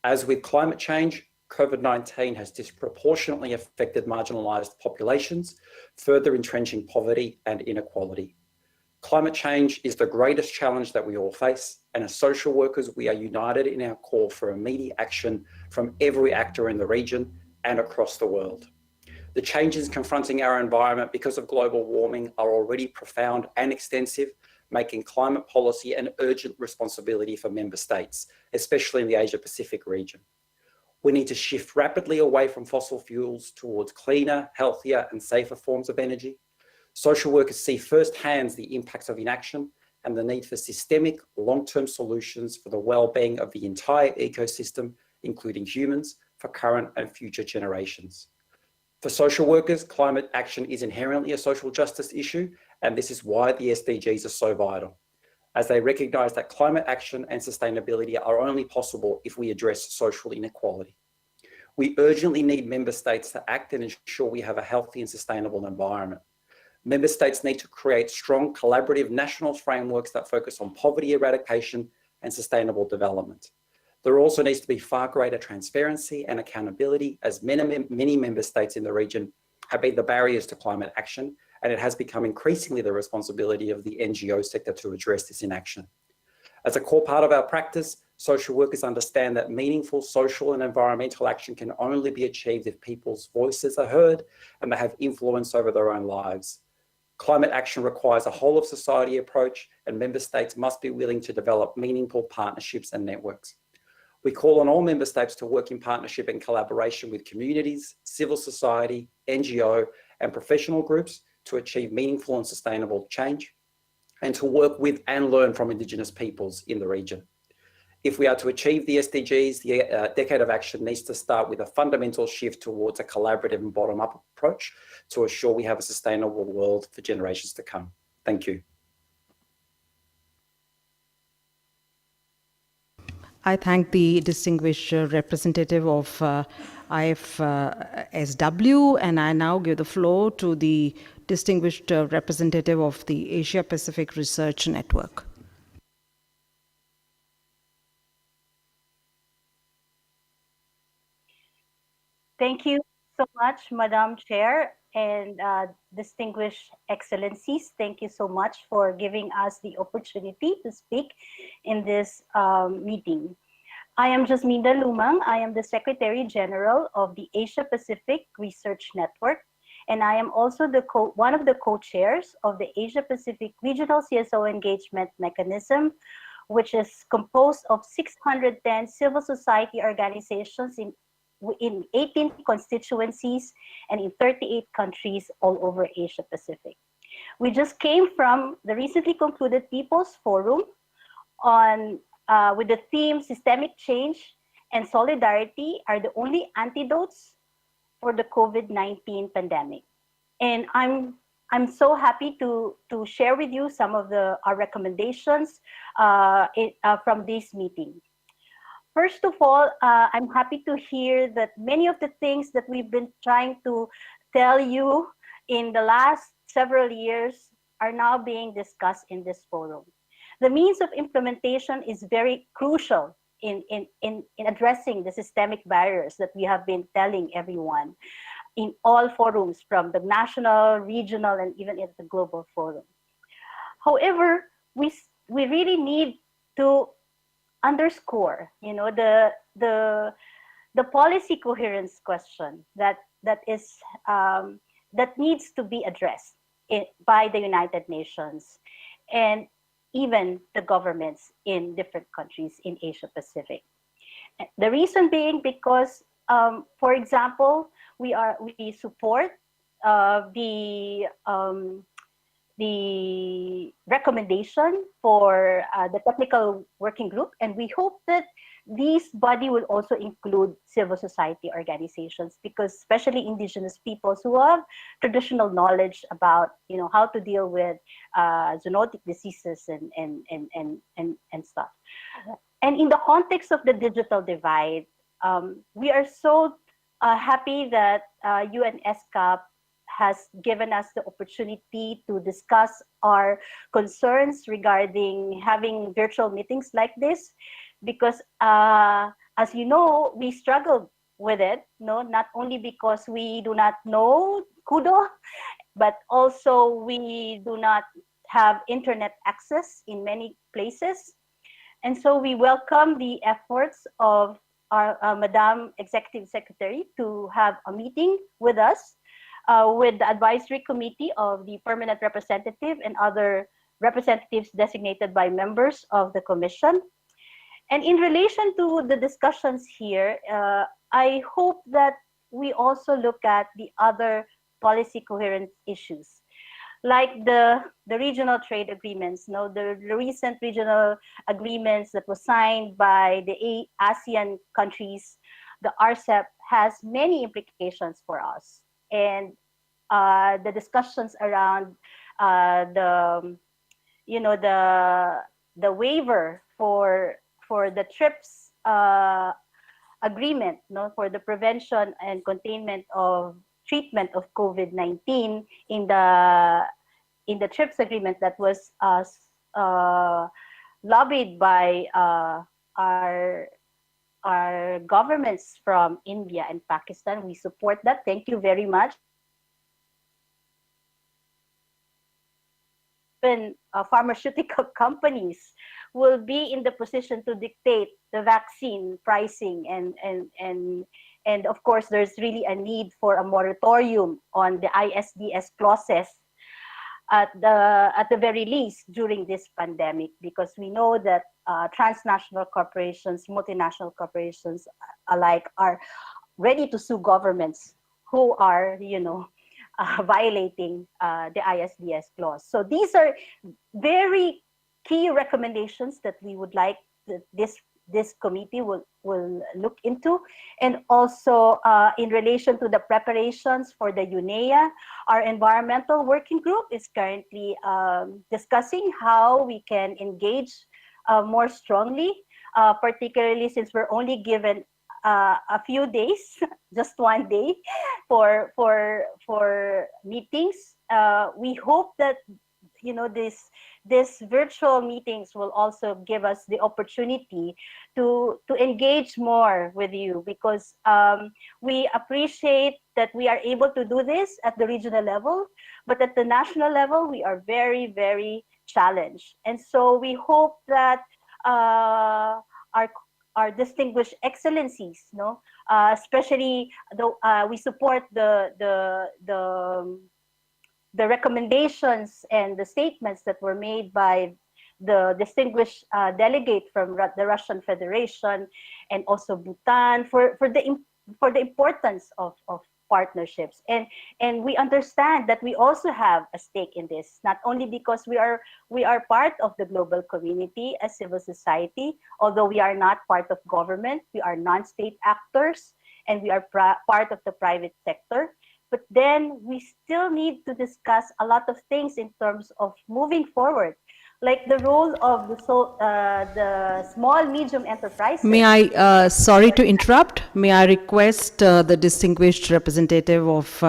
Speaker 21: As with climate change, COVID-19 has disproportionately affected marginalised populations, further entrenching poverty and inequality. Climate change is the greatest challenge that we all face, and as social workers, we are united in our call for immediate action from every actor in the region and across the world. The changes confronting our environment because of global warming are already profound and extensive, making climate policy an urgent responsibility for member states, especially in the Asia-Pacific region. We need to shift rapidly away from fossil fuels towards cleaner, healthier, and safer forms of energy. Social workers see firsthand the impacts of inaction and the need for systemic, long-term solutions for the well-being of the entire ecosystem, including humans, for current and future generations. For social workers, climate action is inherently a social justice issue, and this is why the SDGs are so vital, as they recognise that climate action and sustainability are only possible if we address social inequality. We urgently need member states to act and ensure we have a healthy and sustainable environment. Member states need to create strong collaborative national frameworks that focus on poverty eradication and sustainable development. There also needs to be far greater transparency and accountability, as many member states in the region have been the barriers to climate action, and it has become increasingly the responsibility of the NGO sector to address this inaction. As a core part of our practice, social workers understand that meaningful social and environmental action can only be achieved if people's voices are heard and they have influence over their own lives. Climate action requires a whole of society approach, and member states must be willing to develop meaningful partnerships and networks. We call on all member states to work in partnership and collaboration with communities, civil society, NGO, and professional groups to achieve meaningful and sustainable change, and to work with and learn from Indigenous peoples in the region. If we are to achieve the SDGs, the Decade of Action needs to start with a fundamental shift towards a collaborative and bottom-up approach to assure we have a sustainable world for generations to come. Thank you.
Speaker 7: I thank the distinguished representative of IFSW, and I now give the floor to the distinguished representative of the Asia Pacific Research Network.
Speaker 22: Thank you so much, Madam Chair and distinguished excellencies. Thank you so much for giving us the opportunity to speak in this meeting. I am Jasminda Lumang. I am the Secretary General of the Asia Pacific Research Network, and I am also one of the co-chairs of the Asia Pacific Regional CSO Engagement Mechanism, which is composed of 610 civil society organizations in 18 constituencies and in 38 countries all over Asia Pacific. We just came from the recently concluded People's Forum on with the theme Systemic Change and Solidarity are the only antidotes for the COVID-19 pandemic. And I'm so happy to share with you some of our recommendations from this meeting. First of all, I'm happy to hear that many of the things that we've been trying to tell you in the last several years are now being discussed in this forum. The means of implementation is very crucial in addressing the systemic barriers that we have been telling everyone. in all forums, from the national, regional, and even at the global forum. However, we really need to underscore, the policy coherence question that needs to be addressed by the United Nations and even the governments in different countries in Asia Pacific. The reason being because, for example, we support the recommendation for the technical working group, and we hope that this body will also include civil society organizations, because especially indigenous peoples who have traditional knowledge about how to deal with zoonotic diseases and stuff. And in the context of the digital divide, we are so happy that UNESCAP has given us the opportunity to discuss our concerns regarding having virtual meetings like this, because as you know, we struggled with it, not only because we do not know Kudo, but also we do not have internet access in many places. And so we welcome the efforts of our Madam Executive Secretary to have a meeting with us, with the advisory committee of the permanent representative and other representatives designated by members of the commission. And in relation to the discussions here, I hope that we also look at the other policy coherence issues, like the regional trade agreements, the recent regional agreements that was signed by the ASEAN countries. The RCEP has many implications for us. And the discussions around the waiver for the TRIPS agreement, for the prevention and containment of treatment of COVID-19 in the TRIPS agreement that was lobbied by our governments from India and Pakistan. We support that. Thank you very much. Even pharmaceutical companies will be in the position to dictate the vaccine pricing, and of course there's really a need for a moratorium on the ISDS clauses at the very least during this pandemic, because we know that transnational corporations, multinational corporations alike are ready to sue governments who are violating the ISDS clause. So these are very key recommendations that we would like this committee will look into. And also in relation to the preparations for the UNEA, our environmental working group is currently discussing how we can engage more strongly, particularly since we're only given a few days, just one day for meetings. We hope that this virtual meetings will also give us the opportunity to engage more with you, because we appreciate that we are able to do this at the regional level, but at the national level we are very, very challenged. And so we hope that our distinguished excellencies, especially we support the recommendations and the statements that were made by the distinguished delegate from the Russian Federation and also Bhutan for the importance of partnerships. And we understand that we also have a stake in this, not only because we are part of the global community as civil society, although we are not part of government, we are non-state actors, and we are part of the private sector. But then we still need to discuss a lot of things in terms of moving forward like the role of the small medium enterprises.
Speaker 7: May I, sorry to interrupt, may I request the distinguished representative of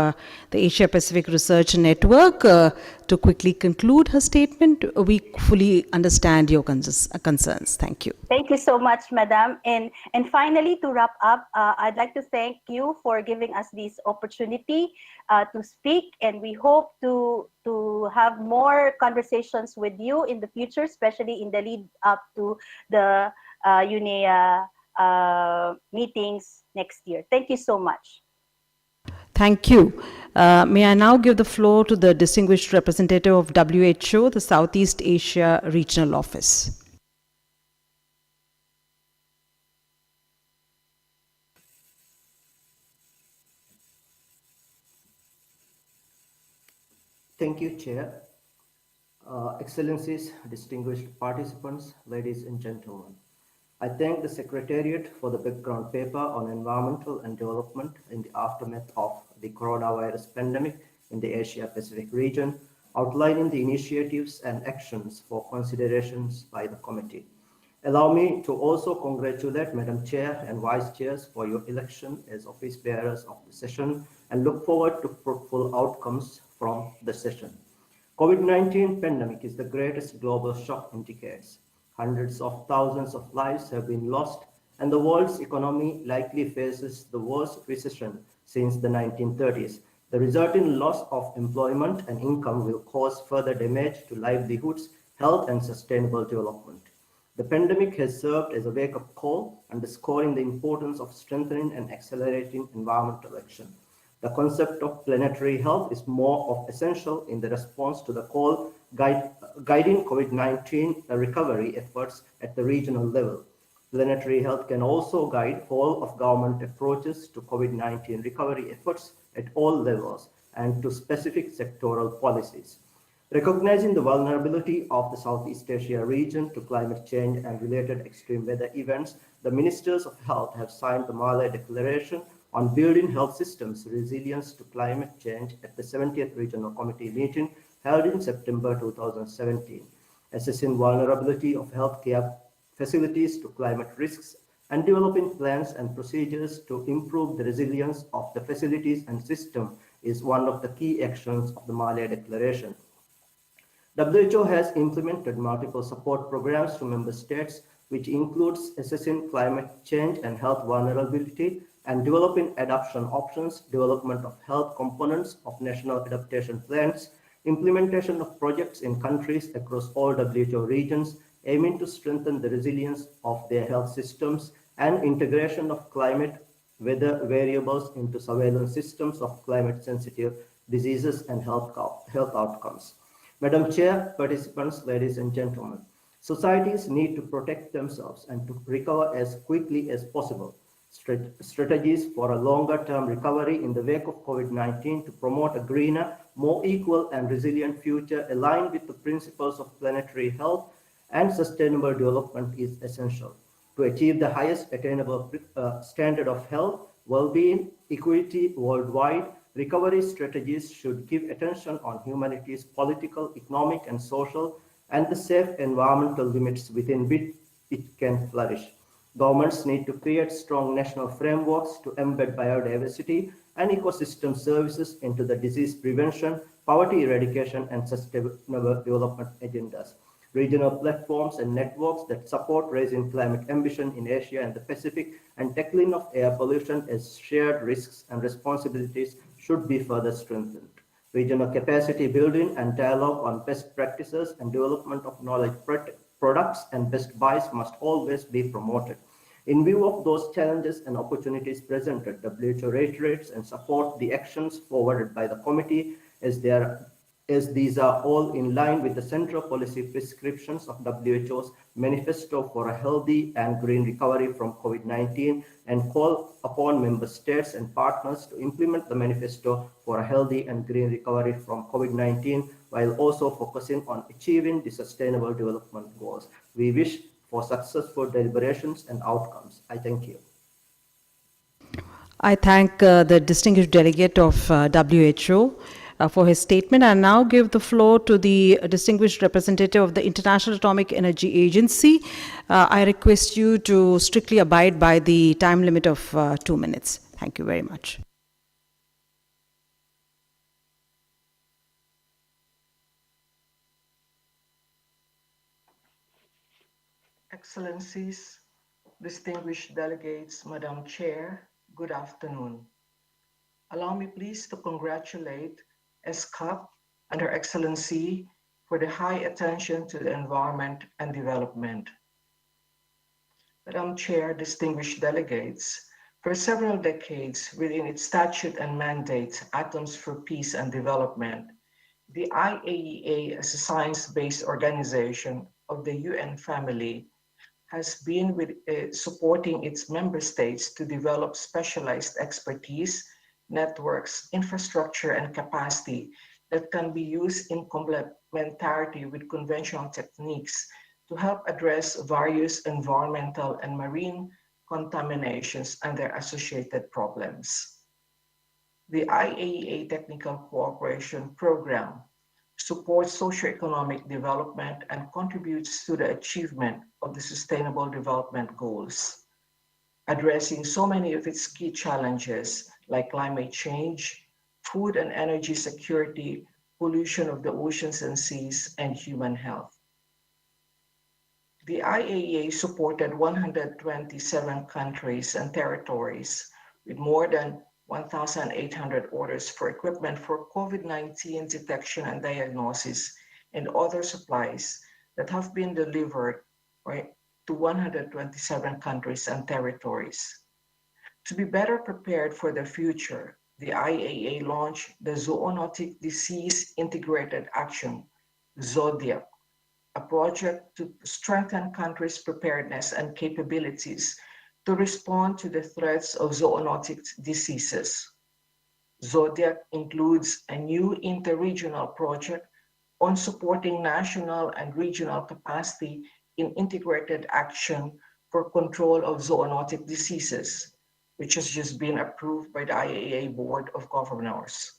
Speaker 7: the Asia Pacific Research Network to quickly conclude her statement? We fully understand your concerns. Thank you.
Speaker 22: Thank you so much, Madam. And finally, to wrap up, I'd like to thank you for giving us this opportunity to speak, and we hope to have more conversations with you in the future, especially in the lead up to the UNEA meetings next year. Thank you so much.
Speaker 7: Thank you. May I now give the floor to the distinguished representative of WHO, the Southeast Asia Regional Office.
Speaker 1: Thank you, Chair. Excellencies, distinguished participants, ladies and gentlemen. I thank the Secretariat for the background paper on environmental and development in the aftermath of the coronavirus pandemic in the Asia-Pacific region, outlining the initiatives and actions for considerations by the committee. Allow me to also congratulate Madam Chair and Vice Chairs for your election as office bearers of the session and look forward to fruitful outcomes from the session. COVID-19 pandemic is the greatest global shock in decades. Hundreds of thousands of lives have been lost, and the world's economy likely faces the worst recession since the 1930s. The resulting loss of employment and income will cause further damage to livelihoods, health, and sustainable development. The pandemic has served as a wake-up call, underscoring the importance of strengthening and accelerating environmental action. The concept of planetary health is more of essential in the response to the call guiding COVID-19 recovery efforts at the regional level. Planetary health can also guide whole of government approaches to COVID-19 recovery efforts at all levels and to specific sectoral policies. Recognizing the vulnerability of the Southeast Asia region to climate change and related extreme weather events, the Ministers of Health have signed the Malé Declaration on building health systems resilience to climate change at the 70th Regional Committee meeting held in September 2017, assessing vulnerability of healthcare facilities to climate risks and developing plans and procedures to improve the resilience of the facilities and system is one of the key actions of the Malé Declaration. WHO has implemented multiple support programs to member states, which includes assessing climate change and health vulnerability and developing adaptation options, development of health components of national adaptation plans, implementation of projects in countries across all WHO regions, aiming to strengthen the resilience of their health systems, and integration of climate weather variables into surveillance systems of climate-sensitive diseases and health outcomes. Madam Chair, participants, ladies and gentlemen, societies need to protect themselves and to recover as quickly as possible. Strategies for a longer-term recovery in the wake of COVID-19 to promote a greener, more equal and resilient future aligned with the principles of planetary health and sustainable development is essential. To achieve the highest attainable standard of health, well-being, equity worldwide, recovery strategies should give attention on humanity's political, economic, and social, and the safe environmental limits within which it can flourish. Governments need to create strong national frameworks to embed biodiversity and ecosystem services into the disease prevention, poverty eradication, and sustainable development agendas. Regional platforms and networks that support raising climate ambition in Asia and the Pacific and tackling of air pollution as shared risks and responsibilities should be further strengthened. Regional capacity building and dialogue on best practices and development of knowledge products and best buys must always be promoted. In view of those challenges and opportunities presented, WHO reiterates and supports the actions forwarded by the committee as these are all in line with the central policy prescriptions of WHO's Manifesto for a Healthy and Green Recovery from COVID-19 and call upon member states and partners to implement the Manifesto for a Healthy and Green Recovery from COVID-19 while also focusing on achieving the Sustainable Development Goals. We wish for successful deliberations and outcomes. I thank you.
Speaker 7: I thank the distinguished delegate of WHO. for his statement. I now give the floor to the distinguished representative of the International Atomic Energy Agency. I request you to strictly abide by the time limit of 2 minutes. Thank you very much.
Speaker 4: Excellencies, distinguished delegates, Madam Chair, good afternoon. Allow me please to congratulate ESCAP and Her Excellency for the high attention to the environment and development. Madam Chair, distinguished delegates, for several decades within its statute and mandate, Atoms for Peace and Development, the IAEA as a science-based organization of the UN family has been supporting its member states to develop specialized expertise, networks, infrastructure, and capacity that can be used in complementarity with conventional techniques to help address various environmental and marine contaminations and their associated problems. The IAEA Technical Cooperation Program supports socioeconomic development and contributes to the achievement of the Sustainable Development Goals, addressing so many of its key challenges like climate change, food and energy security, pollution of the oceans and seas, and human health. The IAEA supported 127 countries and territories with more than 1,800 orders for equipment for COVID-19 detection and diagnosis and other supplies that have been delivered to 127 countries and territories. To be better prepared for the future, the IAEA launched the Zoonotic Disease Integrated Action, ZODIAC, a project to strengthen countries' preparedness and capabilities to respond to the threats of zoonotic diseases. ZODIAC includes a new interregional project on supporting national and regional capacity in integrated action for control of zoonotic diseases, which has just been approved by the IAEA Board of Governors.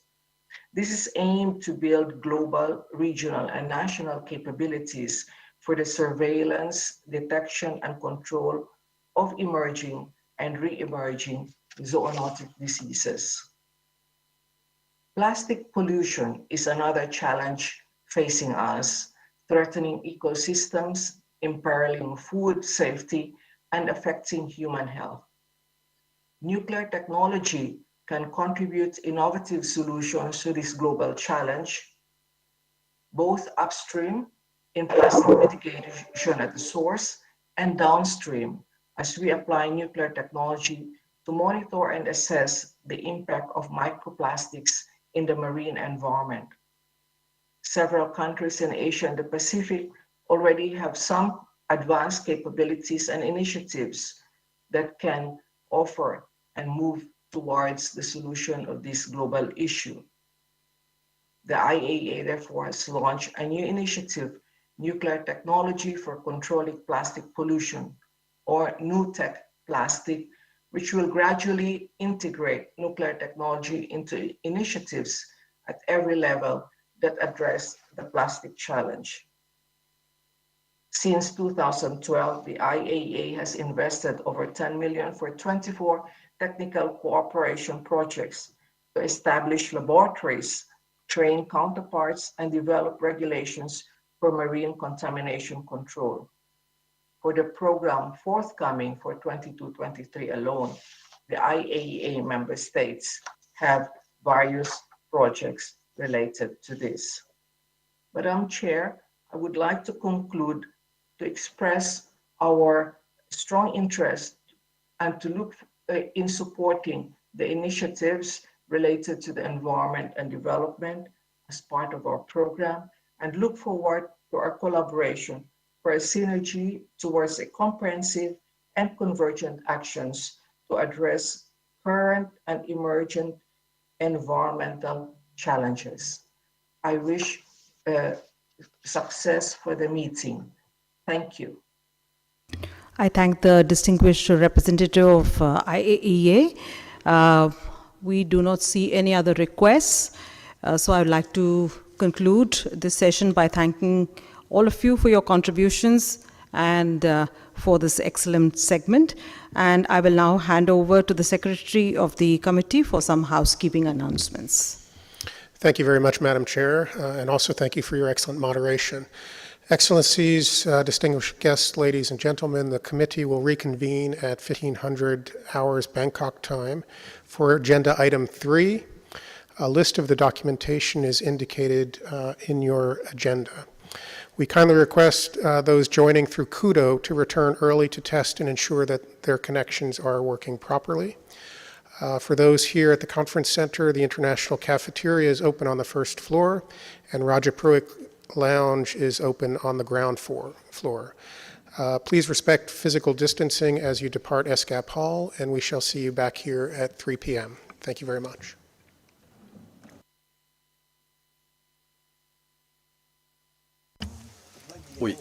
Speaker 4: This is aimed to build global, regional, and national capabilities for the surveillance, detection, and control of emerging and re-emerging zoonotic diseases. Plastic pollution is another challenge facing us, threatening ecosystems, imperiling food safety, and affecting human health. Nuclear technology can contribute innovative solutions to this global challenge, both upstream in plastic mitigation at the source and downstream as we apply nuclear technology to monitor and assess the impact of microplastics in the marine environment. Several countries in Asia and the Pacific already have some advanced capabilities and initiatives that can offer and move towards the solution of this global issue. The IAEA therefore has launched a new initiative, Nuclear Technology for Controlling Plastic Pollution, or NUTEC Plastic, which will gradually integrate nuclear technology into initiatives at every level that address the plastic challenge. Since 2012, the IAEA has invested over 10 million for 24 technical cooperation projects to establish laboratories, train counterparts, and develop regulations for marine contamination control. For the program forthcoming for 22-23 alone, the IAEA member states have various projects related to this. Madam Chair, I would like to conclude to express our strong interest and to look in supporting the initiatives related to the environment and development as part of our program, and look forward to our collaboration for a synergy towards a comprehensive and convergent actions to address current and emergent environmental challenges. I wish success for the meeting. Thank you.
Speaker 7: I thank the distinguished representative of IAEA. We do not see any other requests. So I would like to conclude this session by thanking all of you for your contributions and for this excellent segment. And I will now hand over to the Secretary of the committee for some housekeeping announcements.
Speaker 12: Thank you very much, Madam Chair, and also thank you for your excellent moderation. Excellencies, distinguished guests, ladies and gentlemen, the committee will reconvene at 1500 hours Bangkok time for agenda item 3. A list of the documentation is indicated in your agenda. We kindly request those joining through Kudo to return early to test and ensure that their connections are working properly. For those here at the conference center, the International Cafeteria is open on the first floor, and Rajapruik Lounge is open on the ground floor. Please respect physical distancing as you depart ESCAP Hall, and we shall see you back here at 3 p.m. Thank you very much.
Speaker 5: Oui.